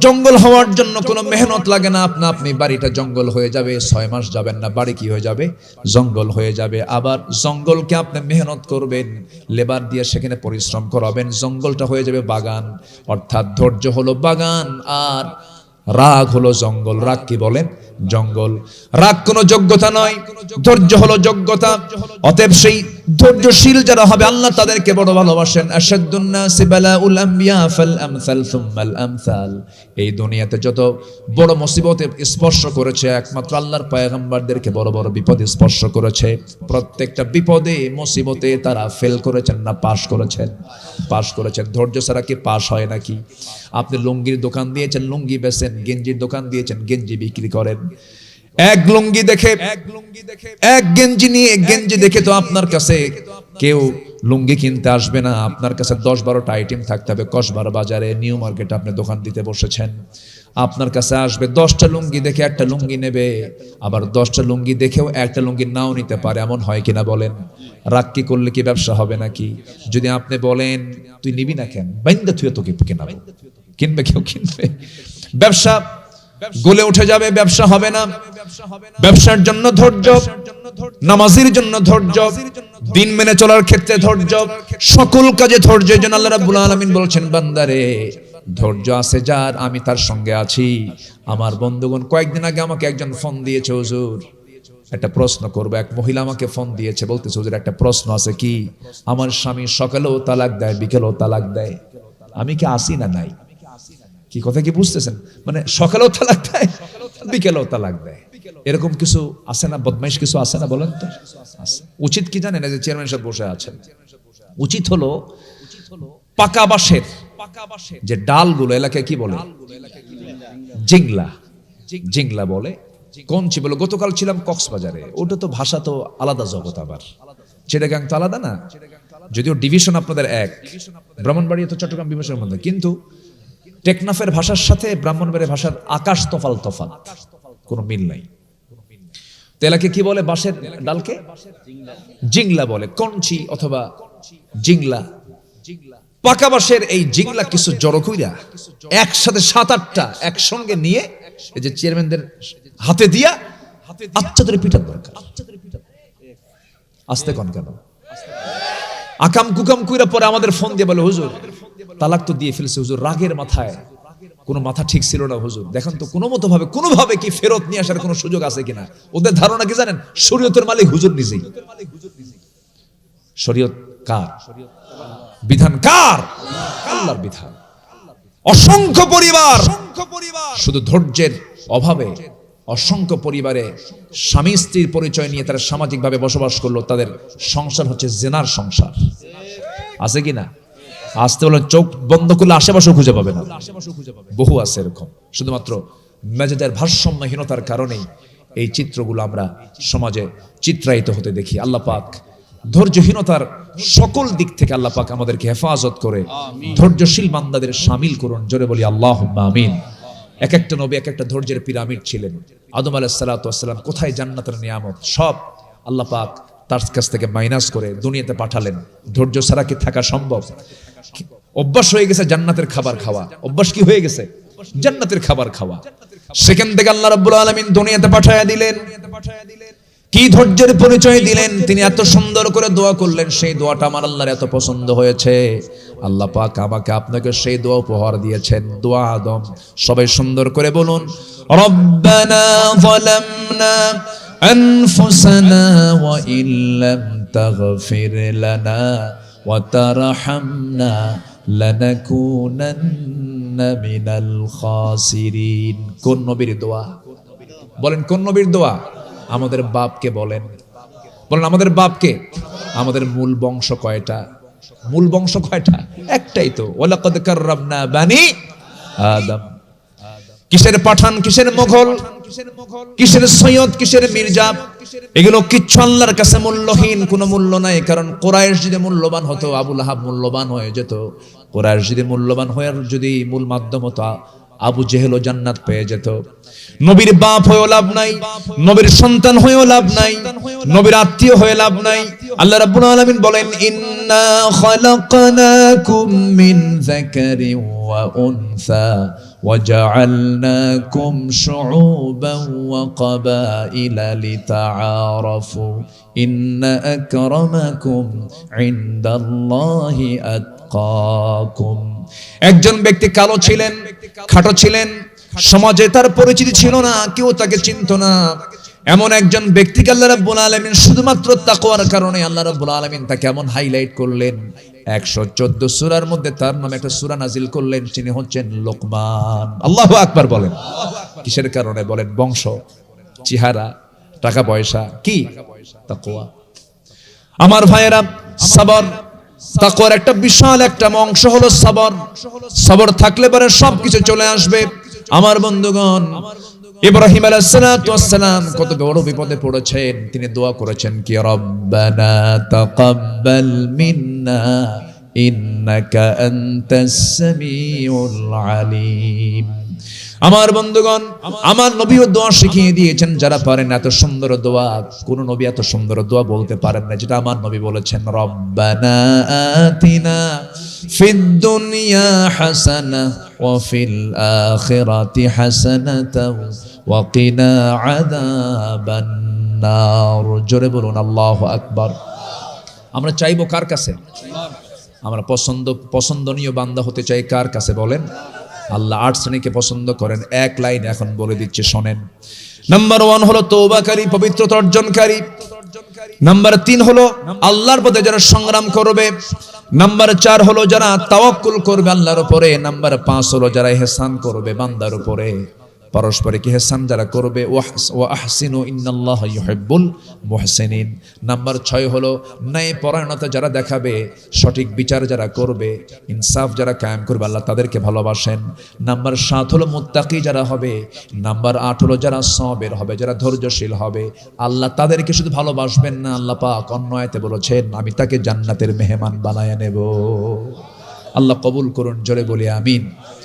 জঙ্গল হওয়ার জন্য কোনো মেহনত লাগে না, আপনি বাড়িটা জঙ্গল হয়ে যাবে, 6 মাস যাবেন না, বাড়ি কি হয়ে যাবে? জঙ্গল হয়ে যাবে। আবার জঙ্গলকে আপনি মেহনত করবেন, লেবার দিয়ে সেখানে পরিশ্রম করাবেন, জঙ্গলটা হয়ে যাবে বাগান। অর্থাৎ ধৈর্য হলো বাগান আর রাগ হলো জঙ্গল। রাগ কি বলেন? জঙ্গল। রাগ কোনো যোগ্যতা নয়, ধৈর্য হলো যোগ্যতা। অতএব সেই ধৈর্যশীল যারা হবে আল্লাহ তাদেরকে বড় ভালোবাসেন। আশাদ্দুন নাসি বালাউল আমবিয়া ফাল আমসাল সুম্মাল আমসাল। এই দুনিয়াতে যত বড় মুসিবতে স্পর্শ করেছে একমাত্র আল্লাহর পয়গম্বরদেরকে বড় বড় বিপদ স্পর্শ করেছে। প্রত্যেকটা বিপদে মুসিবতে তারা ফেল করেছেন না পাস করেছেন? পাস করেছেন। ধৈর্য ছাড়া কি পাস হয় নাকি? আপনি লুঙ্গির দোকান দিয়েছেন, লুঙ্গি বেচেন, গেঞ্জির দোকান দিয়েছেন, গেঞ্জি বিক্রি করেন। এক লুঙ্গি দেখে, এক গেঞ্জি নিয়ে, গেঞ্জি দেখে তো আপনার কাছে কেউ লুঙ্গি কিনতে আসবে না। আপনার কাছে 10-12টা আইটেম থাকতে হবে। কসবার বাজারে, নিউ মার্কেটে আপনি দোকান দিতে বসেছেন, আপনার কাছে আসবে 10টা লুঙ্গি দেখে একটা লুঙ্গি নেবে, আবার 10টা লুঙ্গি দেখেও একটা লুঙ্গি নাও নিতে পারে। এমন হয় কিনা বলেন? রাগ কি করলে কি ব্যবসা হবে নাকি? যদি আপনি বলেন তুই নিবি না কেন, বাইন্দা তুই তোকে কেনাবো, কিনবে কেউ? কিনবে? ব্যবসা গলে উঠে যাবে, ব্যবসা হবে না। ব্যবসার জন্য ধৈর্য, নামাজের জন্য ধৈর্য, দিন মেনে চলার ক্ষেত্রে ধৈর্য, সকল কাজে ধৈর্য। যেন আল্লাহ রাব্বুল আলামিন বলছেন বান্দারে ধৈর্য আছে যার, আমি তার সঙ্গে আছি। আমার বন্ধুগণ, কয়েকদিন আগে আমাকে একজন ফোন দিয়েছে, হুজুর একটা প্রশ্ন করবো। এক মহিলা আমাকে ফোন দিয়েছে, বলতেছে হুজুর একটা প্রশ্ন আছে। কি? আমার স্বামী সকালেও তালাক দেয়, বিকেলেও তালাক দেয়, আমি কি আসি না নাই? কি কথা কি বুঝতেছেন? মানে সকালেও তালাক দেয়, বিকেলেও তালাক দেয়, এরকম কিছু আছে না? বদমাইশ কিছু আছে না বলেন তো? উচিত কি জানেন? এই যে চেয়ারম্যান সাহেব বসে আছেন, উচিত হলো পাকা বাঁশের যে ডালগুলো, এলাকায় কি বলে? জিংলা। জিংলা বলে, কঞ্চি বলে। গতকাল ছিলাম কক্সবাজারে, ওটা তো ভাষা তো আলাদা জগৎ। আবার চিটাগাং তো আলাদা না, যদিও ডিভিশন আপনাদের এক, ব্রাহ্মণবাড়িয়া তো চট্টগ্রাম ডিভিশনের মধ্যে, কিন্তু টেকনাফের ভাষার সাথে ব্রাহ্মণবাড়িয়ার ভাষার আকাশ তফাল তফাৎ, কোনো মিল নাই। তো এলাকায় কি বলে? বাঁশের ডালকে জিংলা বলে, কঞ্চি অথবা জিংলা। পাকা বাঁশের এই জিংলা কিছু জড়ো কইরা একসাথে 7-8টা একসঙ্গে নিয়ে এই যে চেয়ারম্যানদের হাতে দিয়া আচ্ছা ধরে পিটার দরকার। আসতে কোন কেন? আকাম কুকাম কইরা পরে আমাদের ফোন দিয়ে বলে হুজুর তালাক তো দিয়ে ফেলছে হুজুর, রাগের মাথায়, কোনো মাথা ঠিক ছিল না হুজুর, দেখেন তো কোনোভাবে কি ফেরত নিয়ে আসার কোনো সুযোগ আছে কিনা। ওদের ধারণা কি জানেন? শরীয়তের মালিক হুজুর নিজেই। শরীয়ত কার? বিধান কার? আল্লাহর বিধান। অসংখ্য পরিবার শুধু ধৈর্যের অভাবে, অসংখ্য পরিবারে স্বামী স্ত্রীর পরিচয় নিয়ে তারা সামাজিকভাবে বসবাস করলো, তাদের সংসার হচ্ছে জেনার সংসার। আছে কিনা? আসতে বলে চোখ বন্ধ করলে আশেপাশেও খুঁজে পাবে না, বহু আছে এরকম। শুধুমাত্র মেজাজের ভারসাম্যহীনতার কারণেই এই চিত্রগুলো আমরা সমাজে চিত্রায়িত হতে দেখি। আল্লাহ পাক ধৈর্যহীনতার সকল দিক থেকে আল্লাহ পাক আমাদেরকে হেফাজত করে ধৈর্যশীল বান্দাদের শামিল করুন। জোরে বলি আল্লাহুম্মা আমিন। এক একটা নবী এক একটা ধৈর্যের পিরামিড ছিলেন। আদম আলাইহিস সালাতু ওয়াস সালাম কোথায় জান্নাতের নিয়ামত, সব আল্লাহ পাক তার কাছ থেকে মাইনাস করে দুনিয়াতে পাঠালেন। ধৈর্য ছাড়া কি থাকা সম্ভব? অভ্যাস হয়ে গেছে জান্নাতের খাবার খাওয়া, অভ্যাস কি হয়ে গেছে? জান্নাতের খাবার খাওয়া। সেখান থেকে আল্লাহ রাব্বুল আলামিন দুনিয়াতে পাঠায়া দিলেন। কি ধৈর্যের পরিচয় দিলেন! তিনি এত সুন্দর করে দোয়া করলেন, সেই দোয়াটা আমার আল্লাহর এত পছন্দ হয়েছে। আল্লাহ পাক আমাকে আপনাকে সেই দোয়া উপহার দিয়েছেন, দোয়া আদম। সবাই সুন্দর করে বলুন, রব্বানা যালামনা আনফুসানা ওয়া ইল্লাম তাগফির লানা ওয়া তারহামনা লানাকুনান্না মিনাল খাসিরিন। কোন নবীর দোয়া? বলেন কোন নবীর দোয়া? আমাদের বাপকে বলেন আমাদের বাপকে। আমাদের মূল বংশ কয়টা? মূল বংশ কয়টা? একটাই তো, ওয়ালাকাদ কাররামনা বানি আদম। কিসের পাঠান, কিসের মোগল, কিসের সৈয়দ, কিসের মির্জা, এগুলো কিচ্ছু আল্লাহর কাছে মূল্যহীন, কোনো মূল্য নাই। কারণ কুরাইশ যদি মূল্যবান হতো, আবু লাহাব মূল্যবান হয়ে যেত। কুরাইশ যদি মূল্যবান হয়ে যদি মূল মাধ্যম হতো, আবু জেহেলও জান্নাত পেয়ে যেত। নবীর বাপ হয়েও লাভ নাই, নবীর সন্তান হয়েও লাভ নাই, নবীর আত্মীয় হয়ে লাভ নাই। আল্লাহ রাব্বুল আলামিন বলেন, ইন্না খালাকনাকুম মিন যাকারিন ওয়া উনসা ওয়া জাআলনাকুম শুউবান ওয়া ক্বাবাইলা লিতাআরাফু ইন্না আকরামাকুম ইনদাল্লাহি আতকাকুম। একজন ব্যক্তি কালো ছিলেন, খাটো ছিলেন, সমাজে তার পরিচিতি ছিল না, কেউ তাকে চিনতো না। এমন একজন ব্যক্তিকে আল্লাহ রাব্বুল আলামিন শুধুমাত্র তাকওয়ার কারণে আল্লাহ রাব্বুল আলামিন তাকে এমন হাইলাইট করলেন, 114 সূরার মধ্যে তার নামে একটা সূরা নাজিল করলেন। তিনি হচ্ছেন লোকমান। আল্লাহু আকবার বলেন। কিসের কারণে? বলেন বংশ, চেহারা, টাকা পয়সা, কি? তাকওয়া। আমার ভাইয়েরা, সবর, তাকওয়ার একটা বিশাল একটা অংশ হলো সবর। সবর থাকলে পরে সবকিছু চলে আসবে। আমার বন্ধুগণ, ইব্রাহিম আলাইহিস সালাতু ওয়াস সালাম কত বড় বিপদে পড়েছেন, তিনি দোয়া করেছেন কি, রব্বানা তাকাব্বাল মিন্না ইন্নাকা আনতাস সামিউল আলিম। আমার বন্ধুগণ, আমার নবীও দোয়া শিখিয়ে দিয়েছেন। যারা পারেন এত সুন্দর দোয়া, কোন নবী এত সুন্দর দোয়া বলতে পারেন না যেটা আমার নবী বলেছেন। রব্বানা আতিনা ফিদ দুনিয়া হাসানাহ ওয়া ফিল আখিরাতি হাসানাতাও ওয়া কিনা আযাবান নার। জোরে বলুন আল্লাহু আকবার। আমরা চাইবো কার কাছে? আমরা পছন্দনীয় বান্দা হতে চাই কার কাছে? বলেন। আল্লাহ 8 শ্রেণীকে পছন্দ করেন। এক লাইন এখন বলে দিচ্ছি, শোনেন। নাম্বার 1 হলো তওবাকারী, পবিত্রতা অর্জনকারী। নাম্বার 3 হলো আল্লাহর পথে যারা সংগ্রাম করবে। নাম্বার 4 হলো যারা তাওয়াক্কুল করবে আল্লাহর উপরে। নাম্বার 5 হলো যারা ইহসান করবে বান্দার উপরে। পারস্পরিক ইহসান যারা করবে, ওয়া আহসিনু ইন্নাল্লাহা ইউহিব্বুল মুহসিনিন। নাম্বার 6 হলো ন্যায় পরায়ণতা যারা দেখাবে, সঠিক বিচার যারা করবে, ইনসাফ যারা কায়েম করবে, আল্লাহ তাদেরকে ভালোবাসেন। নাম্বার 7 হলো মুত্তাকি যারা হবে। নাম্বার 8 হলো যারা সবের হবে, যারা ধৈর্যশীল হবে। আল্লাহ তাদেরকে শুধু ভালোবাসবেন না, আল্লাহ পাক অন্য আয়াতে বলেছেন, আমি তাকে জান্নাতের মেহমান বানায় নেব। আল্লাহ কবুল করুন। জোরে বলি আমিন।